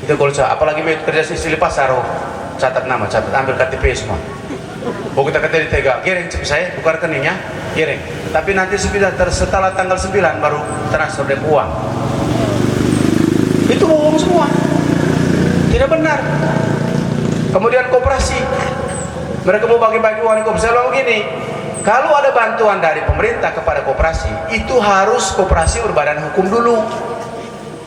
itu kalau apalagi mau kerja sisi pasar, catat nama, catat ambil KTP semua. Oh kita kata ditega, giring saya buka rekeningnya, giring. Tapi nanti setelah tanggal 9 baru transfer dari uang. Itu bohong semua, tidak benar. Kemudian koperasi, mereka mau bagi-bagi uang di koperasi. Lalu begini, kalau ada bantuan dari pemerintah kepada koperasi, itu harus koperasi berbadan hukum dulu,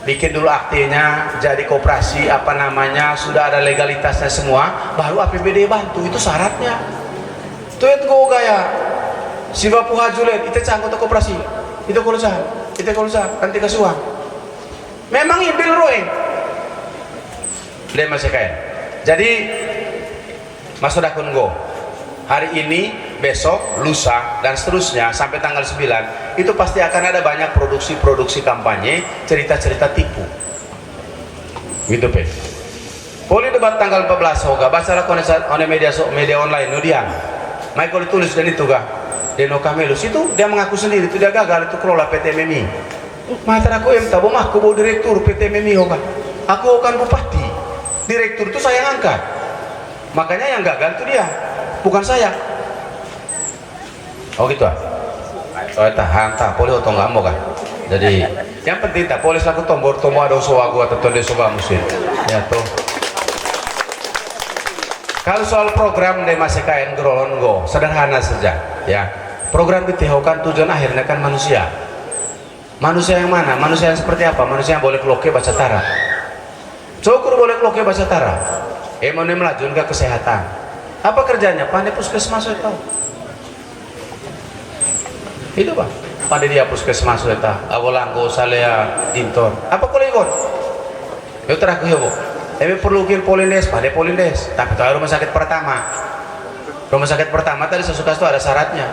bikin dulu aktenya, jadi koperasi apa namanya, sudah ada legalitasnya semua, baru APBD bantu. Itu syaratnya. Itu yang gue gaya. Si bapu hajulen, itu anggota koperasi, itu kalau sah, nanti kasih uang. Memang ibil roeng dia masih kain. Jadi masuk akun go hari ini, besok, lusa dan seterusnya sampai tanggal 9 itu pasti akan ada banyak produksi kampanye, cerita-cerita tipu gitu pe. Poli debat tanggal 14 hoga bacalah one media online no dia. Michael tulis dan itu ga. Deno Kamelus itu dia mengaku sendiri itu dia gagal itu kelola PT MMI. Mata aku tabo mah aku bawa direktur PT MMI hoga. Aku akan bupati. Direktur itu saya angkat. Makanya yang gagal itu dia, bukan saya. Oh gitu ah. Oh tahan tak poli otong nggak kan. Jadi yang penting tak polis aku tombol ada usaha gua atau dia soba musim. Ya tuh. Kalau soal program dari MASEKAN Gerolon Go sederhana saja ya. Program ditihokan tujuan akhirnya kan manusia. Manusia yang mana? Manusia yang seperti apa? Manusia yang boleh keloke baca tara. Cukur boleh keloke baca tara. Emone melajun ke kesehatan. Apa kerjanya? Pandai puskesmas itu. Itu Pak. Pandai dia puskesmas itu. Awalanggo salea dintor. Apa boleh ikut? Yo teraku ya Bu. Tapi perlu polindes, pada polindes. Tapi kalau rumah sakit pertama tadi sesuka itu ada syaratnya.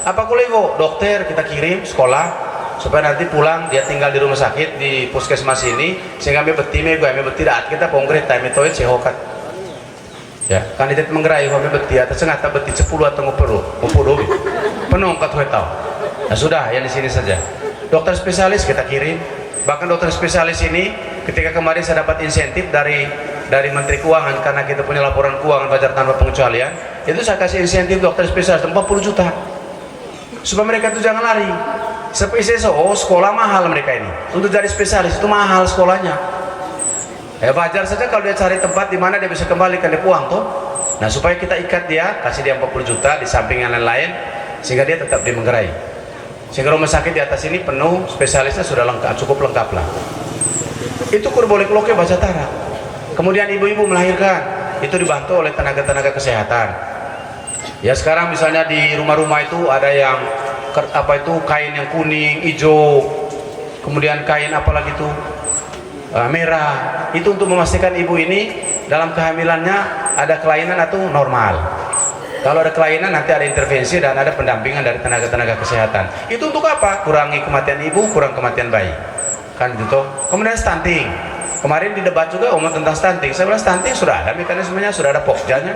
Apa kulego? Dokter kita kirim sekolah supaya nanti pulang dia tinggal di rumah sakit di puskesmas ini sehingga kami beti daat kita kongres time itu sehokat. Ya, kandidat menggerai kami beti atas sengaja beti 10 atau 50 penuh kat tahu. Nah sudah yang di sini saja. Dokter spesialis kita kirim. Bahkan dokter spesialis ini ketika kemarin saya dapat insentif dari Menteri Keuangan karena kita punya laporan keuangan wajar tanpa pengecualian, itu saya kasih insentif dokter spesialis 40 juta supaya mereka itu jangan lari. Spesialis sekolah mahal mereka ini untuk jadi spesialis itu mahal sekolahnya. Ya wajar saja kalau dia cari tempat di mana dia bisa kembalikan dia uang tuh. Nah supaya kita ikat dia, kasih dia 40 juta di samping yang lain-lain sehingga dia tetap di Manggarai. Sehingga rumah sakit di atas ini penuh, spesialisnya sudah lengkap, cukup lengkap lah. Itu kur boleh keloke baca tara. Kemudian ibu-ibu melahirkan, itu dibantu oleh tenaga-tenaga kesehatan. Ya sekarang misalnya di rumah-rumah itu ada yang apa itu kain yang kuning, hijau, kemudian kain apalagi itu merah. Itu untuk memastikan ibu ini dalam kehamilannya ada kelainan atau normal. Kalau ada kelainan nanti ada intervensi dan ada pendampingan dari tenaga-tenaga kesehatan. Itu untuk apa? Kurangi kematian ibu, kurang kematian bayi. Kan gitu. Kemudian stunting. Kemarin di debat juga omong tentang stunting. Saya bilang stunting sudah ada mekanismenya, sudah ada pokjanya.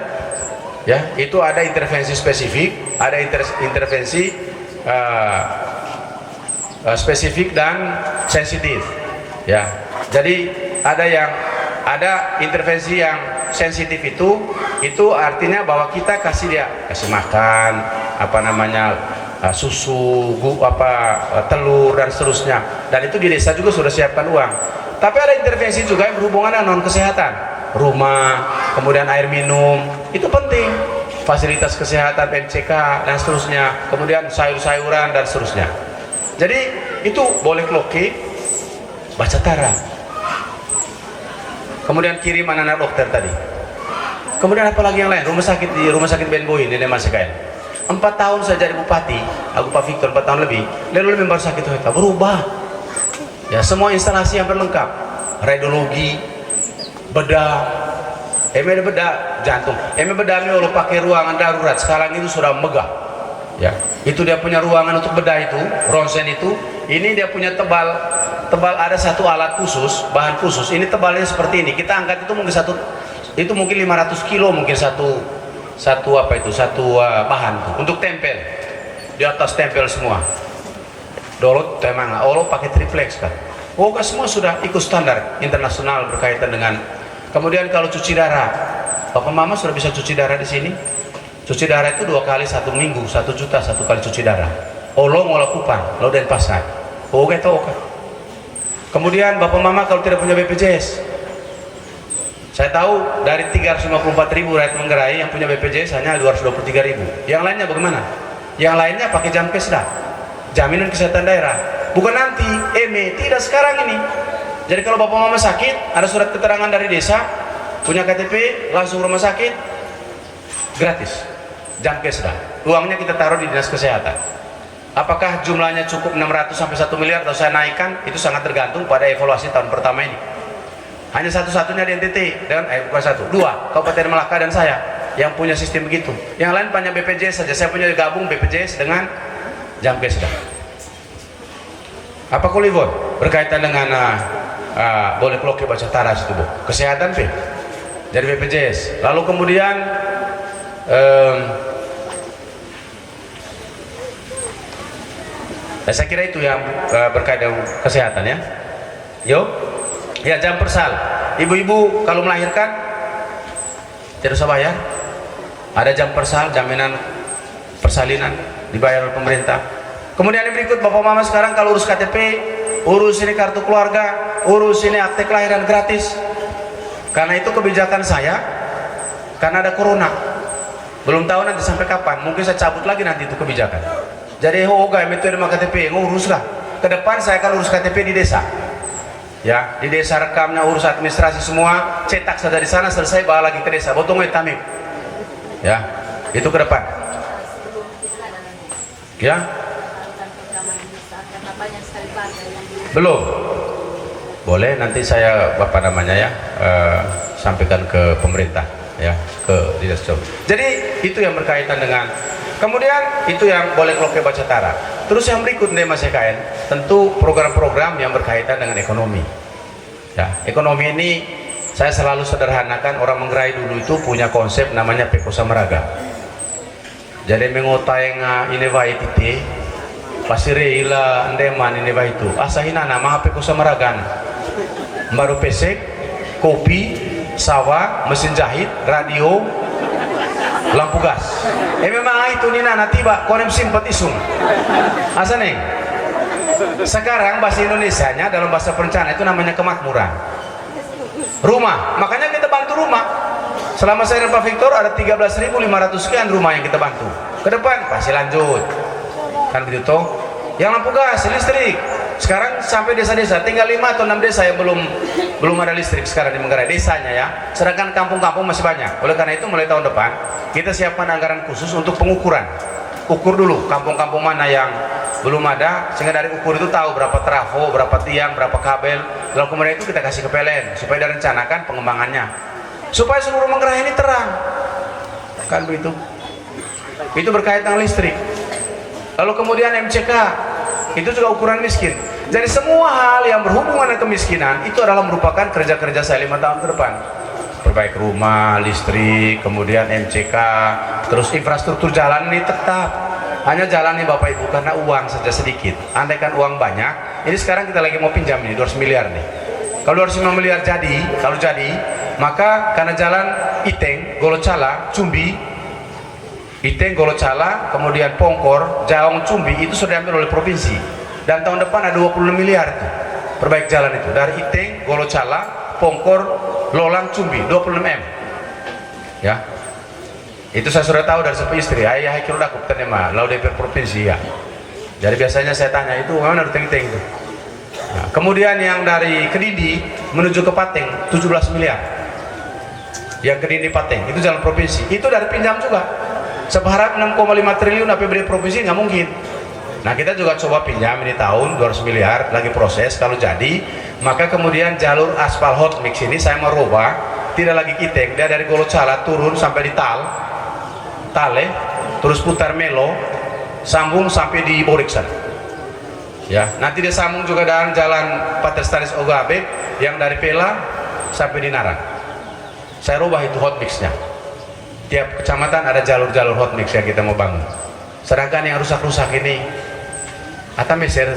Ya, itu ada intervensi spesifik, ada intervensi spesifik dan sensitif. Ya. Jadi ada intervensi yang sensitif itu artinya bahwa kita kasih makan apa namanya susu, telur dan seterusnya. Dan itu di desa juga sudah siapkan uang. Tapi ada intervensi juga yang berhubungan dengan non kesehatan, rumah, kemudian air minum, itu penting. Fasilitas kesehatan MCK dan seterusnya, kemudian sayur-sayuran dan seterusnya. Jadi itu boleh keloke baca tara. Kemudian kirim anak-anak dokter tadi. Kemudian apalagi yang lain? Rumah sakit Ben Boy ini MASEKAN. 4 tahun saya jadi bupati, aku Pak Victor 4 tahun lebih. Lalu memang sakit itu berubah. Ya semua instalasi yang berlengkap, radiologi, bedah, bedah jantung, bedah lo pakai ruangan darurat. Sekarang itu sudah megah. Ya, itu dia punya ruangan untuk bedah itu, ronsen itu. Ini dia punya tebal ada satu alat khusus, bahan khusus. Ini tebalnya seperti ini. Kita angkat itu mungkin 500 kilo mungkin satu bahan untuk tempel di atas tempel semua. Dulu memang Allah pakai triplex kan. Kan semua sudah ikut standar internasional berkaitan dengan. Kemudian kalau cuci darah, Bapak Mama sudah bisa cuci darah di sini. Cuci darah itu 2 kali 1 minggu, 1 juta 1 kali cuci darah. Allah ngolah kupang, lo dan pasar. Gitu kan. Kemudian Bapak Mama kalau tidak punya BPJS, saya tahu dari 354.000 rakyat Manggarai yang punya BPJS hanya 223.000. Yang lainnya bagaimana? Yang lainnya pakai Jamkesda, jaminan kesehatan daerah. Bukan nanti, tidak sekarang ini. Jadi kalau Bapak Mama sakit, ada surat keterangan dari desa, punya KTP, langsung rumah sakit, gratis. Jamkesda. Uangnya kita taruh di dinas kesehatan. Apakah jumlahnya cukup 600 sampai 1 miliar atau saya naikkan, itu sangat tergantung pada evaluasi tahun pertama ini. Hanya satu-satunya di NTT dan bukan satu, 2 Kabupaten Melaka dan saya yang punya sistem begitu. Yang lain punya BPJS saja. Saya punya gabung BPJS dengan Jamkesda. Apa kulivon berkaitan dengan boleh keloke baca taras itu Bu? Kesehatan P. dari BPJS. Lalu kemudian saya kira itu yang berkaitan dengan kesehatan ya. Yo, ya jam persal. Ibu-ibu kalau melahirkan tidak usah bayar. Ada jam persal, jaminan persalinan dibayar oleh pemerintah. Kemudian yang berikut, bapak mama sekarang kalau urus KTP, urus ini kartu keluarga, urus ini akte kelahiran gratis. Karena itu kebijakan saya, karena ada corona, belum tahu nanti sampai kapan. Mungkin saya cabut lagi nanti itu kebijakan. Jadi hoga metode KTP, nguruslah. Ke depan saya akan urus KTP di desa. Ya, di desa rekamnya, urus administrasi semua, cetak saja di sana, selesai bawa lagi ke desa. Botong etamik. Ya, itu ke depan. Ya. Belum. Boleh nanti saya sampaikan ke pemerintah ya, ke dinas job. Jadi itu yang berkaitan dengan, kemudian itu yang boleh loke baca tara. Terus yang berikut nih Mas EKN, tentu program-program yang berkaitan dengan ekonomi. Ya, ekonomi ini saya selalu sederhanakan, orang Manggarai dulu itu punya konsep namanya Peko Samaraga. Jadi mengotai ini baik itu pasire ila andeman ini baik itu asahina nama Peko Samaragan baru pesek, kopi, sawah, mesin jahit, radio, lampu gas. Memang itu nina tiba konem simpat isung asa neng. Sekarang bahasa Indonesianya dalam bahasa perencanaan itu namanya kemakmuran rumah. Makanya kita bantu rumah. Selama saya dan Pak Victor ada 13.500 sekian rumah yang kita bantu. Ke depan pasti lanjut kan begitu toh. Yang lampu gas, listrik sekarang sampai desa-desa, tinggal 5 atau 6 desa yang belum ada listrik sekarang di Manggarai desanya ya. Sedangkan kampung-kampung masih banyak. Oleh karena itu mulai tahun depan kita siapkan anggaran khusus untuk pengukuran. Ukur dulu kampung-kampung mana yang belum ada, sehingga dari ukur itu tahu berapa trafo, berapa tiang, berapa kabel. Lalu kemudian itu kita kasih ke PLN supaya direncanakan pengembangannya, supaya seluruh Manggarai ini terang kan begitu. Itu berkaitan listrik. Lalu kemudian MCK itu juga ukuran miskin. Jadi semua hal yang berhubungan dengan kemiskinan itu adalah merupakan kerja-kerja saya 5 tahun ke depan. Perbaiki rumah, listrik, kemudian MCK, terus infrastruktur jalan ini tetap. Hanya jalan nih Bapak Ibu karena uang saja sedikit. Andaikan uang banyak, ini sekarang kita lagi mau pinjam nih 200 miliar nih. Kalau 205 miliar kalau jadi, maka karena jalan Iteng, Golocala, Cumbi, Iteng, Golocala, kemudian Pongkor, Jaong, Cumbi itu sudah diambil oleh provinsi. Dan tahun depan ada 26 miliar itu. Perbaik jalan itu dari Iteng, Golocala, Pongkor, Lolang, Cumbi, 26 M. Ya. Itu saya sudah tahu dari sepupu istri. Ayah kira udah kupten mah, lau DPR provinsi ya. Jadi biasanya saya tanya itu mana ada Iteng itu. Nah, kemudian yang dari Kediri menuju ke Pateng 17 miliar. Yang Kediri Pateng itu jalan provinsi. Itu dari pinjam juga. Seberharap 6,5 triliun APBD provinsi nggak mungkin. Nah kita juga coba pinjam ini tahun 200 miliar lagi proses. Kalau jadi maka kemudian jalur aspal hot mix ini saya mau rubah, tidak lagi Kiteng, dia dari Golocala turun sampai di Tale, terus putar Melo, sambung sampai di Boriksan. Ya, nanti dia sambung juga dengan jalan Paterstaris Ogabe yang dari Pela sampai di Narang. Saya rubah itu hot mixnya. Tiap kecamatan ada jalur-jalur hot mix yang kita mau bangun. Sedangkan yang rusak-rusak ini atau meser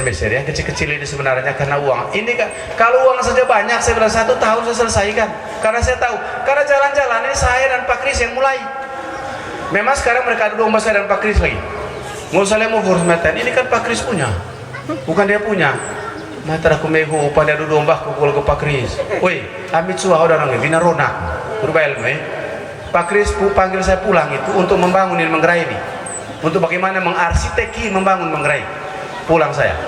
meser yang kecil-kecil ini sebenarnya karena uang. Ini kan kalau uang saja banyak, saya bilang 1 tahun saya selesaikan. Karena saya tahu, karena jalan-jalan ini saya dan Pak Kris yang mulai. Memang sekarang mereka adu domba saya dan Pak Kris lagi. Nggak usah mau force meten, ini kan Pak Kris punya, bukan dia punya. Mata aku mehu pada adu domba kukul ke Pak Kris. Woi, amit suah udah orang bina ronak, berbail Pak Kris panggil saya pulang itu untuk membangun ini Manggarai ini, untuk bagaimana mengarsiteki membangun Manggarai. Pulang saya.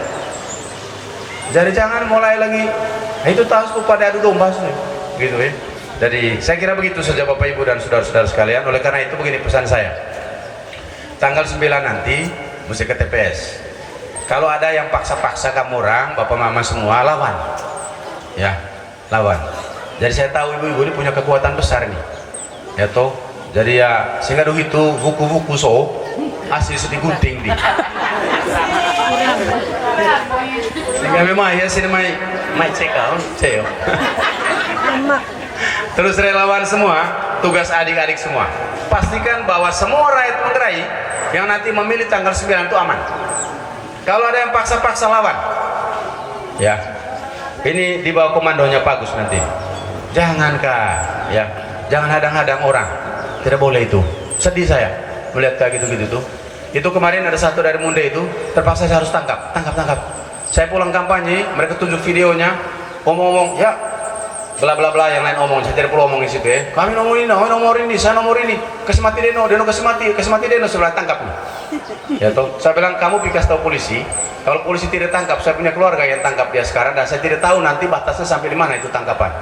Jadi jangan mulai lagi. Nah, itu tahu pada adu domba gitu ya. Jadi saya kira begitu saja Bapak Ibu dan saudara-saudara sekalian. Oleh karena itu begini pesan saya. Tanggal 9 nanti mesti ke TPS. Kalau ada yang paksa-paksa kamu orang, Bapak Mama semua lawan. Ya, lawan. Jadi saya tahu ibu-ibu ini punya kekuatan besar nih. Ya toh. Jadi ya sehingga dulu itu buku-buku asli sedih gunting di. Sehingga memang ya sini mai cek kau, cek. Terus relawan semua, tugas adik-adik semua, pastikan bahwa semua rakyat Manggarai yang nanti memilih tanggal 9 itu aman. Kalau ada yang paksa-paksa lawan, ya, ini di bawah komandonya Pak Gus nanti. Jangan Kak, ya, jangan hadang-hadang orang, tidak boleh itu. Sedih saya melihat kayak gitu-gitu tuh. Itu kemarin ada satu dari Munde itu, terpaksa saya harus tangkap. Saya pulang kampanye, mereka tunjuk videonya, ngomong-ngomong, ya, bla bla bla, yang lain omong, saya tidak perlu omong di situ ya. Kami nomor ini, saya nomor ini, kasih mati Deno kasih mati Deno, sebelah tangkap nih. Ya toh, saya bilang kamu kasih tahu polisi, kalau polisi tidak tangkap, saya punya keluarga yang tangkap dia sekarang, dan saya tidak tahu nanti batasnya sampai di mana itu tangkapan.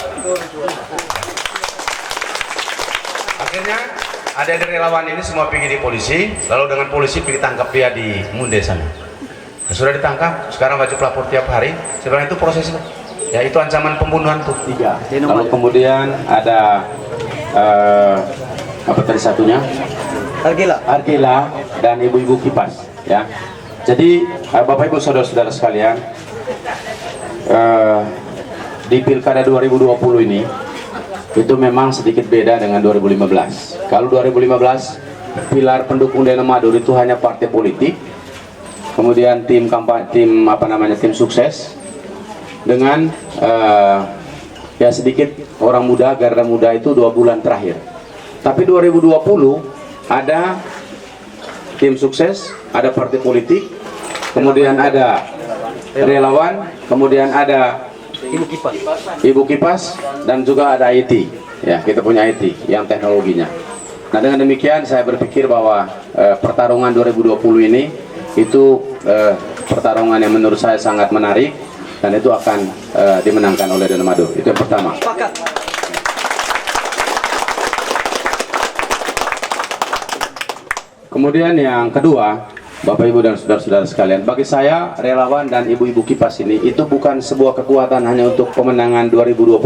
Akhirnya ada dari relawan ini semua pergi di polisi, lalu dengan polisi pergi tangkap dia di Munde sana. Ya, sudah ditangkap, sekarang wajib lapor tiap hari. Sebenarnya itu prosesnya, ya itu ancaman pembunuhan tuh. 3. Lalu kemudian ada apa tadi satunya? Argila dan ibu-ibu kipas, ya. Jadi Bapak Ibu saudara-saudara sekalian, di Pilkada 2020 ini itu memang sedikit beda dengan 2015. Kalau 2015 pilar pendukung Deno Madur itu hanya partai politik, kemudian tim sukses dengan ya sedikit orang muda, garda muda itu 2 bulan terakhir. Tapi 2020 ada tim sukses, ada partai politik, kemudian ada relawan, kemudian ada ibu kipas, dan juga ada IT. Ya, kita punya IT yang teknologinya. Nah, dengan demikian saya berpikir bahwa pertarungan 2020 ini itu pertarungan yang menurut saya sangat menarik, dan itu akan dimenangkan oleh Deno Madur. Itu yang pertama. Kemudian yang kedua, Bapak Ibu dan saudara-saudara sekalian, bagi saya relawan dan ibu-ibu kipas ini itu bukan sebuah kekuatan hanya untuk pemenangan 2020.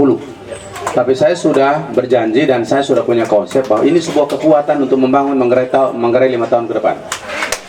Tapi saya sudah berjanji dan saya sudah punya konsep bahwa ini sebuah kekuatan untuk membangun Manggarai 5 tahun ke depan.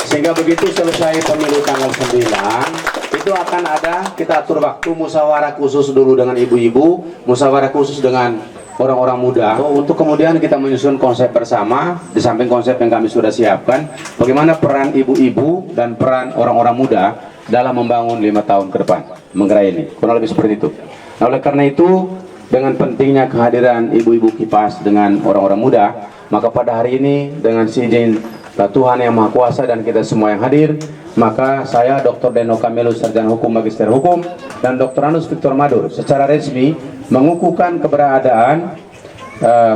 Sehingga begitu selesai pemilu tanggal 9, itu akan ada, kita atur waktu musyawarah khusus dulu dengan ibu-ibu, musyawarah khusus dengan orang-orang muda, untuk kemudian kita menyusun konsep bersama, di samping konsep yang kami sudah siapkan, bagaimana peran ibu-ibu dan peran orang-orang muda dalam membangun 5 tahun ke depan Manggarai ini, kurang lebih seperti itu. Nah, oleh karena itu, dengan pentingnya kehadiran ibu-ibu kipas dengan orang-orang muda, maka pada hari ini dengan seizin Tuhan Yang Maha Kuasa dan kita semua yang hadir, maka saya Dr. Deno Kamelus, Sarjana Hukum Magister Hukum, dan Dr. Anus Victor Madur secara resmi mengukuhkan keberadaan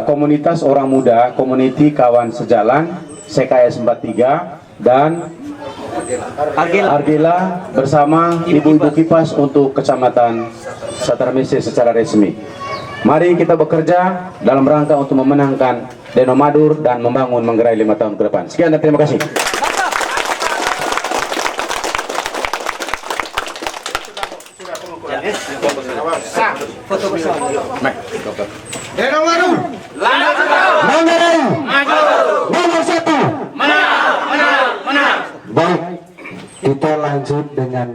komunitas orang muda, Community Kawan Sejalan CKS 43 dan Argila bersama ibu-ibu kipas untuk Kecamatan Satarmise secara resmi. Mari kita bekerja dalam rangka untuk memenangkan Deno Madur dan membangun Manggarai 5 tahun ke depan. Sekian dan terima kasih. Deno Madur, Manggarai nomor 1. Baik, kita lanjut dengan